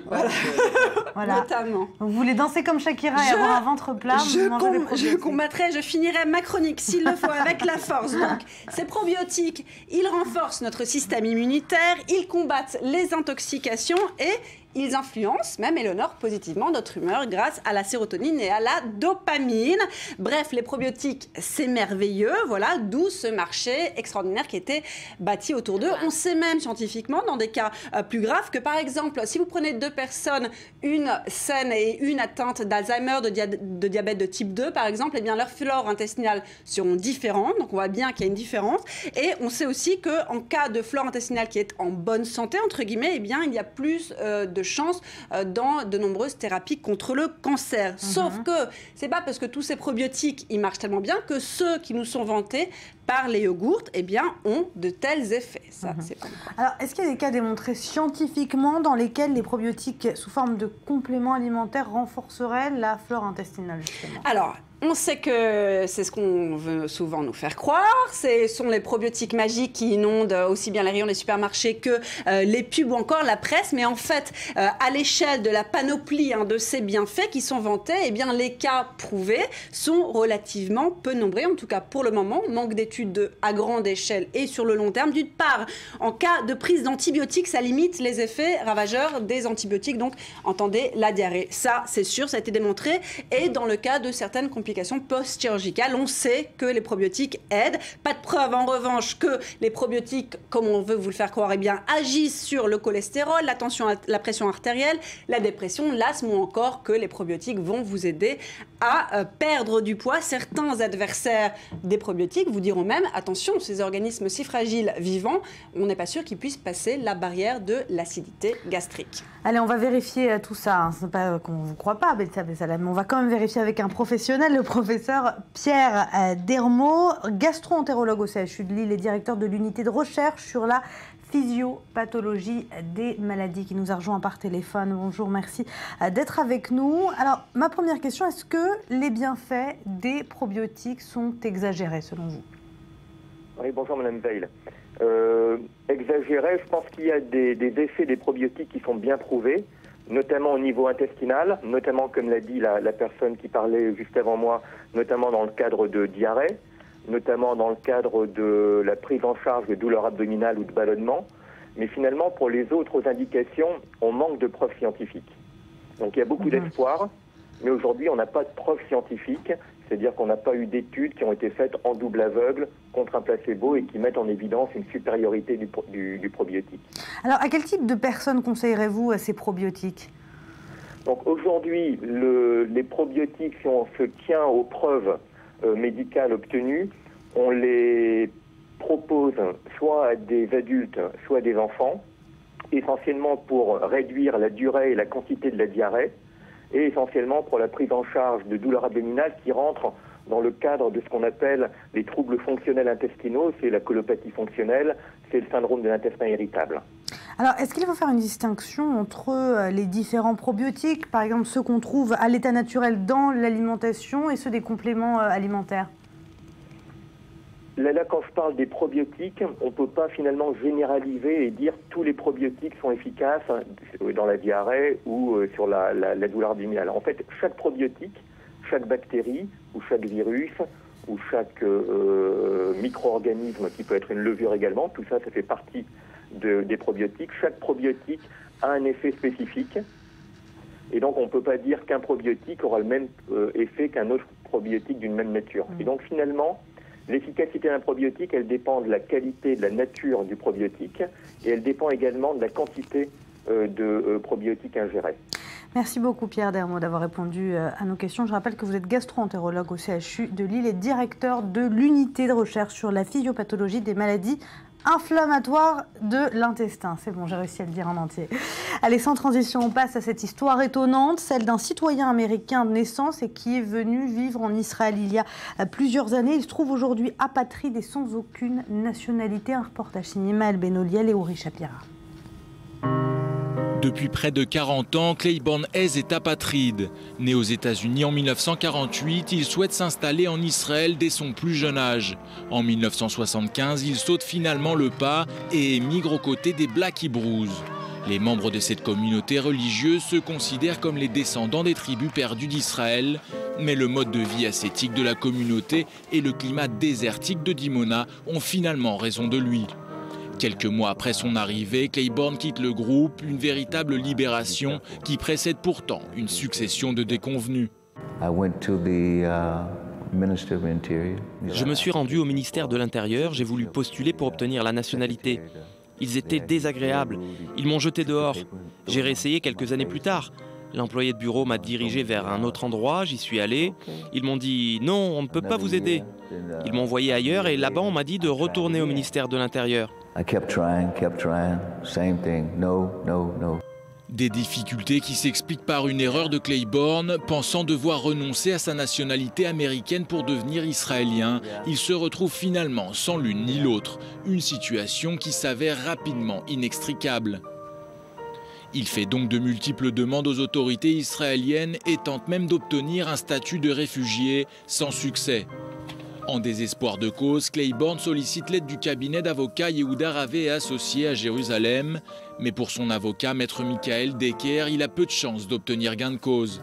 Voilà. Notamment. Donc, vous voulez danser comme Shakira et avoir un ventre plat, je combattrai, je finirai ma chronique, s'il le faut, avec la force. Donc, ces probiotiques, ils renforcent notre système immunitaire, ils combattent les intoxications et... ils influencent, même Éléonore, positivement notre humeur grâce à la sérotonine et à la dopamine. Bref, les probiotiques, c'est merveilleux, voilà, d'où ce marché extraordinaire qui était bâti autour d'eux. On sait même scientifiquement, dans des cas plus graves, que par exemple, si vous prenez deux personnes, une saine et une atteinte d'Alzheimer, de diabète de type 2 par exemple, eh bien leurs flores intestinales seront différentes, donc on voit bien qu'il y a une différence. Et on sait aussi qu'en cas de flore intestinale qui est en bonne santé, entre guillemets, eh bien il y a plus de chances dans de nombreuses thérapies contre le cancer. Sauf que c'est pas parce que tous ces probiotiques ils marchent tellement bien que ceux qui nous sont vantés par les yogourts eh bien, ont de tels effets. Ça, c'est pas grave. Alors, est-ce qu'il y a des cas démontrés scientifiquement dans lesquels les probiotiques sous forme de compléments alimentaires renforceraient la flore intestinale, justement? Alors, on sait que c'est ce qu'on veut souvent nous faire croire. Ce sont les probiotiques magiques qui inondent aussi bien les rayons des supermarchés que les pubs ou encore la presse. Mais en fait, à l'échelle de la panoplie de ces bienfaits qui sont vantés, eh bien, les cas prouvés sont relativement peu nombreux. En tout cas, pour le moment, on manque d'études à grande échelle et sur le long terme. D'une part, en cas de prise d'antibiotiques, ça limite les effets ravageurs des antibiotiques. Donc, entendez la diarrhée. Ça, c'est sûr, ça a été démontré. Et dans le cas de certaines complications post-chirurgicales, on sait que les probiotiques aident. Pas de preuve en revanche que les probiotiques, comme on veut vous le faire croire, eh bien, agissent sur le cholestérol, la pression artérielle, la dépression, l'asthme ou encore que les probiotiques vont vous aider à perdre du poids. Certains adversaires des probiotiques vous diront même attention, ces organismes si fragiles vivants, on n'est pas sûr qu'ils puissent passer la barrière de l'acidité gastrique. Allez, on va vérifier tout ça. C'est pas qu'on ne vous croit pas, Betsabé Salem, mais on va quand même vérifier avec un professionnel, le professeur Pierre Dermot, gastro-entérologue au CHU de Lille et directeur de l'unité de recherche sur la physiopathologie des maladies, qui nous a rejoint par téléphone. Bonjour, merci d'être avec nous. Alors, ma première question, est-ce que les bienfaits des probiotiques sont exagérés selon vous? Oui, bonjour Madame Veil. Exagéré, je pense qu'il y a des effets des probiotiques qui sont bien prouvés, notamment au niveau intestinal, notamment comme l'a dit la personne qui parlait juste avant moi, notamment dans le cadre de diarrhée, notamment dans le cadre de la prise en charge de douleurs abdominales ou de ballonnement. Mais finalement, pour les autres indications, on manque de preuves scientifiques. Donc il y a beaucoup d'espoir, mais aujourd'hui, on n'a pas de preuves scientifiques, c'est-à-dire qu'on n'a pas eu d'études qui ont été faites en double aveugle contre un placebo et qui mettent en évidence une supériorité du probiotique. Alors, à quel type de personnes conseillerez-vous ces probiotiques? Donc aujourd'hui, les probiotiques, si on se tient aux preuves médicales obtenues, on les propose soit à des adultes, soit à des enfants, essentiellement pour réduire la durée et la quantité de la diarrhée, et essentiellement pour la prise en charge de douleurs abdominales qui rentrent dans le cadre de ce qu'on appelle les troubles fonctionnels intestinaux, c'est la colopathie fonctionnelle, c'est le syndrome de l'intestin irritable. Alors, est-ce qu'il faut faire une distinction entre les différents probiotiques, par exemple ceux qu'on trouve à l'état naturel dans l'alimentation et ceux des compléments alimentaires? Là, quand je parle des probiotiques, on ne peut pas finalement généraliser et dire tous les probiotiques sont efficaces dans la diarrhée ou sur la douleur abdominale. En fait, chaque probiotique, chaque bactérie ou chaque virus ou chaque micro-organisme qui peut être une levure également, tout ça, ça fait partie des probiotiques. Chaque probiotique a un effet spécifique et donc on ne peut pas dire qu'un probiotique aura le même effet qu'un autre probiotique d'une même nature. Et donc finalement, l'efficacité d'un probiotique, elle dépend de la qualité, de la nature du probiotique et elle dépend également de la quantité de probiotiques ingérés. Merci beaucoup Pierre Dermot d'avoir répondu à nos questions. Je rappelle que vous êtes gastro-entérologue au CHU de Lille et directeur de l'unité de recherche sur la physiopathologie des maladies inflammatoire de l'intestin. C'est bon, j'ai réussi à le dire en entier. Allez, sans transition, on passe à cette histoire étonnante, celle d'un citoyen américain de naissance et qui est venu vivre en Israël il y a plusieurs années. Il se trouve aujourd'hui apatride et sans aucune nationalité. Un reportage signé Maël Benoliel et Uri Shapira. Depuis près de 40 ans, Claiborne Hayes est apatride. Né aux États-Unis en 1948, il souhaite s'installer en Israël dès son plus jeune âge. En 1975, il saute finalement le pas et émigre aux côtés des Black Hebrews. Les membres de cette communauté religieuse se considèrent comme les descendants des tribus perdues d'Israël. Mais le mode de vie ascétique de la communauté et le climat désertique de Dimona ont finalement raison de lui. Quelques mois après son arrivée, Claiborne quitte le groupe, une véritable libération qui précède pourtant une succession de déconvenues. Je me suis rendu au ministère de l'Intérieur, j'ai voulu postuler pour obtenir la nationalité. Ils étaient désagréables, ils m'ont jeté dehors. J'ai réessayé quelques années plus tard. L'employé de bureau m'a dirigé vers un autre endroit, j'y suis allé. Ils m'ont dit « non, on ne peut pas vous aider ». Ils m'ont envoyé ailleurs et là-bas on m'a dit de retourner au ministère de l'Intérieur. Des difficultés qui s'expliquent par une erreur de Claiborne. Pensant devoir renoncer à sa nationalité américaine pour devenir israélien, il se retrouve finalement sans l'une ni l'autre. Une situation qui s'avère rapidement inextricable. Il fait donc de multiples demandes aux autorités israéliennes et tente même d'obtenir un statut de réfugié sans succès. En désespoir de cause, Claiborne sollicite l'aide du cabinet d'avocats Yehuda Rave et associés à Jérusalem. Mais pour son avocat, maître Michael Decker, il a peu de chances d'obtenir gain de cause.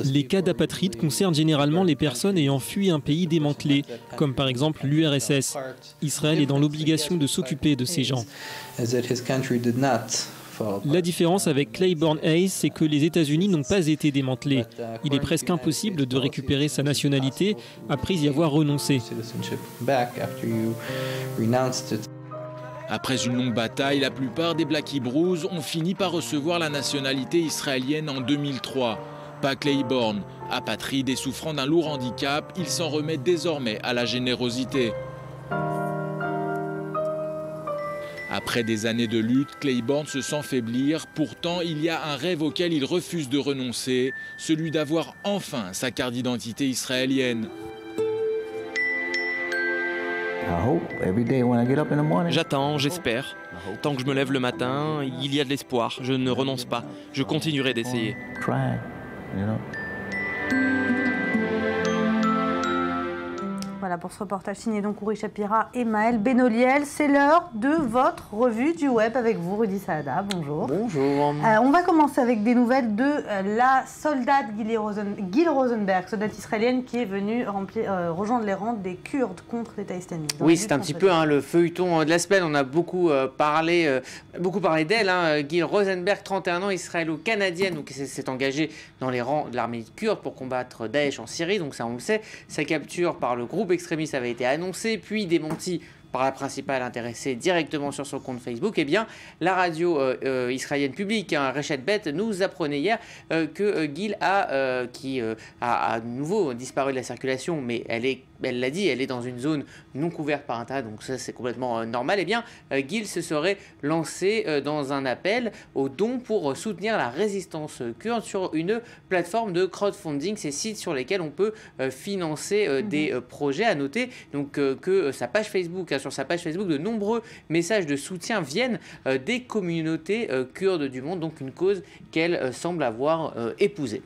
Les cas d'apatrides concernent généralement les personnes ayant fui un pays démantelé, comme par exemple l'URSS. Israël est dans l'obligation de s'occuper de ces gens. La différence avec Claiborne Hayes, c'est que les États-Unis n'ont pas été démantelés. Il est presque impossible de récupérer sa nationalité après y avoir renoncé. Après une longue bataille, la plupart des Black Hebrews ont fini par recevoir la nationalité israélienne en 2003. Pas Claiborne. Apatride et souffrant d'un lourd handicap, il s'en remet désormais à la générosité. Après des années de lutte, Claiborne se sent faiblir. Pourtant, il y a un rêve auquel il refuse de renoncer, celui d'avoir enfin sa carte d'identité israélienne. J'attends, j'espère. Tant que je me lève le matin, il y a de l'espoir. Je ne renonce pas. Je continuerai d'essayer. Voilà, Voilà pour ce reportage signé donc Uri Shapira et Maël Benoliel. C'est l'heure de votre revue du web avec vous, Rudy Saada. Bonjour. Bonjour. On va commencer avec des nouvelles de la soldate Gil Rosenberg, soldate israélienne qui est venue rejoindre les rangs des Kurdes contre l'État islamique. Oui, c'est un petit peu le feuilleton de la semaine. On a beaucoup parlé d'elle. Gil Rosenberg, 31 ans, israélo-canadienne, donc s'est engagée dans les rangs de l'armée kurde pour combattre Daesh en Syrie. Donc ça, on le sait. Sa capture par le groupe extrémiste avait été annoncée, puis démentie par la principale intéressée directement sur son compte Facebook. Eh bien, la radio israélienne publique, Reshet Bet, nous apprenait hier que Gil qui a à nouveau disparu de la circulation, mais elle l'a dit, elle est dans une zone non couverte par Internet, donc ça c'est complètement normal. Eh bien, Gil se serait lancé dans un appel aux dons pour soutenir la résistance kurde sur une plateforme de crowdfunding, ces sites sur lesquels on peut financer des projets. À noter donc que sa page Facebook, sur sa page Facebook, de nombreux messages de soutien viennent des communautés kurdes du monde, donc une cause qu'elle semble avoir épousée.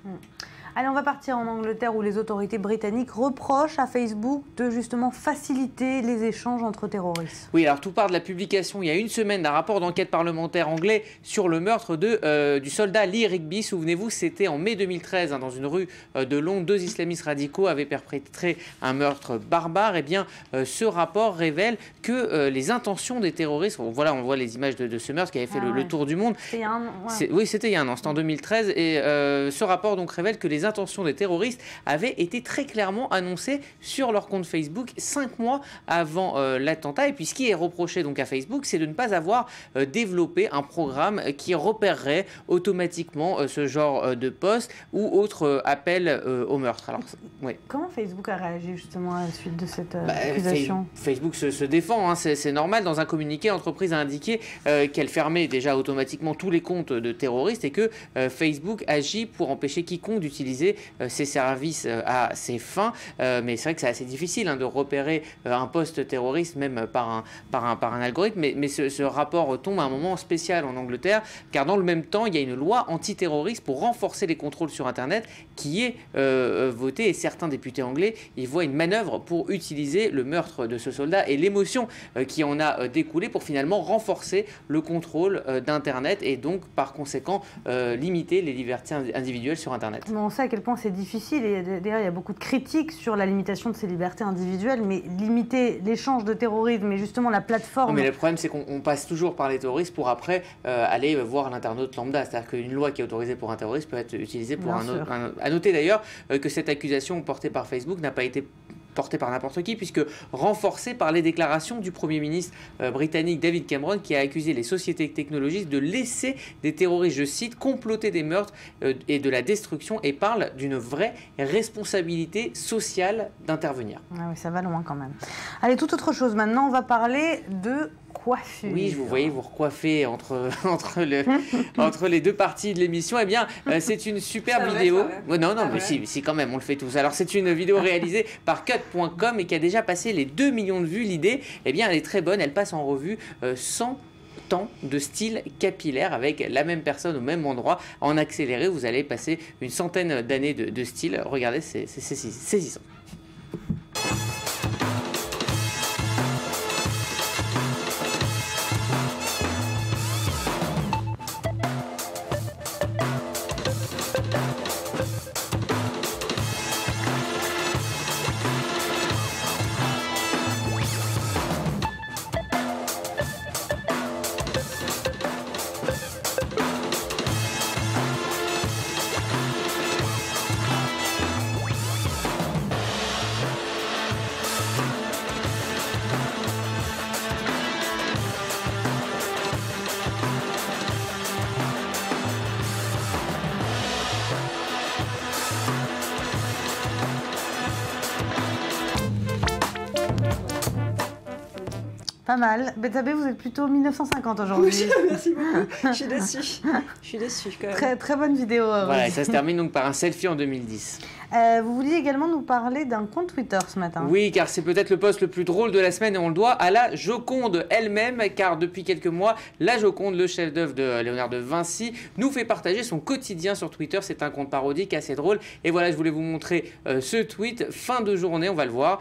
Allez, on va partir en Angleterre où les autorités britanniques reprochent à Facebook de justement faciliter les échanges entre terroristes. Oui, alors tout part de la publication il y a une semaine d'un rapport d'enquête parlementaire anglais sur le meurtre du soldat Lee Rigby. Souvenez-vous, c'était en mai 2013, dans une rue de Londres. 2 islamistes radicaux avaient perpétré un meurtre barbare. Eh bien, ce rapport révèle que les intentions des terroristes, voilà, on voit les images de ce meurtre qui avait fait le tour du monde. C'était il y a un an. Ouais. Oui, c'était il y a un an, c'était en 2013. Et ce rapport donc révèle que les intentions des terroristes avaient été très clairement annoncées sur leur compte Facebook 5 mois avant l'attentat. Et puis ce qui est reproché donc à Facebook, c'est de ne pas avoir développé un programme qui repérerait automatiquement ce genre de posts ou autres appels au meurtre. Alors, oui. Comment Facebook a réagi justement à la suite de cette accusation ? Facebook se défend, c'est normal. Dans un communiqué, l'entreprise a indiqué qu'elle fermait déjà automatiquement tous les comptes de terroristes et que Facebook agit pour empêcher quiconque d'utiliser ses services à ses fins. Mais c'est vrai que c'est assez difficile de repérer un poste terroriste, même par un algorithme. Mais ce rapport tombe à un moment spécial en Angleterre, car dans le même temps, il y a une loi antiterroriste pour renforcer les contrôles sur Internet qui est votée. Et certains députés anglais y voient une manœuvre pour utiliser le meurtre de ce soldat et l'émotion qui en a découlé pour finalement renforcer le contrôle d'Internet et donc par conséquent limiter les libertés individuelles sur Internet. On sait à quel point c'est difficile et d'ailleurs il y a beaucoup de critiques sur la limitation de ces libertés individuelles, mais limiter l'échange de terrorisme et justement la plateforme... Non, mais le problème c'est qu'on passe toujours par les terroristes pour après aller voir l'internaute lambda, c'est-à-dire qu'une loi qui est autorisée pour un terroriste peut être utilisée pour un autre. À noter d'ailleurs que cette accusation portée par Facebook n'a pas été porté par n'importe qui, puisque renforcé par les déclarations du Premier ministre britannique David Cameron, qui a accusé les sociétés technologiques de laisser des terroristes, je cite, comploter des meurtres et de la destruction, et parle d'une vraie responsabilité sociale d'intervenir. Ah oui, ça va loin quand même. Allez, toute autre chose maintenant, on va parler de coiffure. Oui, je vous voyez vous recoiffer entre les deux parties de l'émission. Eh bien, c'est une super vidéo. Non, mais si, quand même, on le fait tous. Alors, c'est une vidéo réalisée par Cut.com et qui a déjà passé les 2 millions de vues. L'idée, eh bien, elle est très bonne. Elle passe en revue 100 ans de style capillaire avec la même personne au même endroit. En accéléré, vous allez passer une centaine d'années de style. Regardez, c'est saisissant. Pas mal. Bethsabée, vous êtes plutôt 1950 aujourd'hui. Oui, merci beaucoup. Je suis déçue. Quand même. Très, très bonne vidéo. Voilà, et ça se termine donc par un selfie en 2010. Vous vouliez également nous parler d'un compte Twitter ce matin. Oui, car c'est peut-être le post le plus drôle de la semaine et on le doit à la Joconde elle-même, car depuis quelques mois, la Joconde, le chef-d'œuvre de Léonard de Vinci, nous fait partager son quotidien sur Twitter. C'est un compte parodique assez drôle. Et voilà, je voulais vous montrer ce tweet. Fin de journée, on va le voir.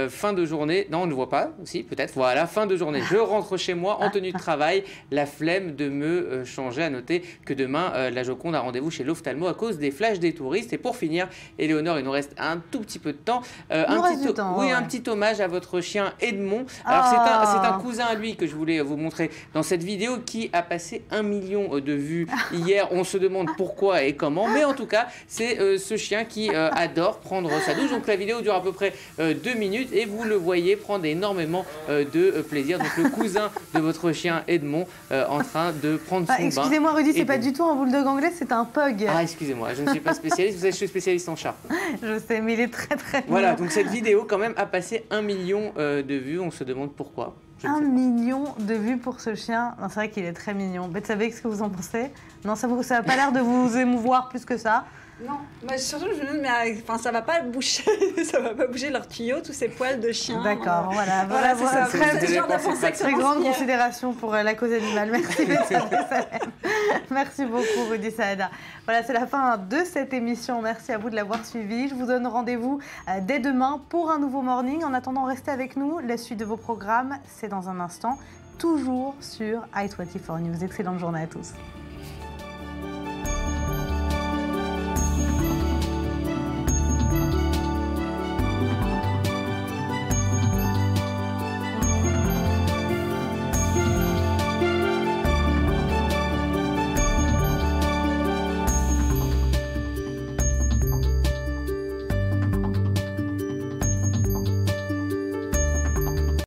Fin de journée, non, on ne le voit pas. Si, peut-être. Voilà, fin de journée. Je rentre chez moi en tenue de travail. La flemme de me changer. À noter que demain, la Joconde a rendez-vous chez l'ophtalmo à cause des flashs des touristes. Et pour finir, Éléonore, il nous reste un tout petit peu de temps. Un petit hommage à votre chien Edmond. Alors c'est un cousin à lui que je voulais vous montrer dans cette vidéo qui a passé 1 million de vues hier. On se demande pourquoi et comment, mais en tout cas c'est ce chien qui adore prendre sa douche. Donc la vidéo dure à peu près 2 minutes et vous le voyez prendre énormément de plaisir. Donc le cousin de votre chien Edmond en train de prendre son bain. Excusez-moi Rudy, c'est pas du tout un bulldog anglais, c'est un pug. Ah excusez-moi, je ne suis pas spécialiste, vous savez je suis spécialiste en chat. Je sais, mais il est très très Voilà, mignon. donc cette vidéo quand même a passé 1 million de vues. On se demande pourquoi. 1 million de vues pour ce chien. C'est vrai qu'il est très mignon. Bethsabée, qu'est-ce que vous en pensez? Non, ça n'a pas l'air de vous émouvoir plus que ça. Non, mais surtout je me dis, mais enfin, ça va pas bouger, ça va pas bouger leur tuyau, tous ces poils de chien. D'accord, voilà, c'est ça. Très grande considération pour la cause animale. Merci Bethsabée Salem. Merci beaucoup Rudy Saada. Voilà, c'est la fin de cette émission. Merci à vous de l'avoir suivi. Je vous donne rendez-vous dès demain pour un nouveau morning. En attendant, restez avec nous. La suite de vos programmes, c'est dans un instant, toujours sur i24 News. Excellente journée à tous.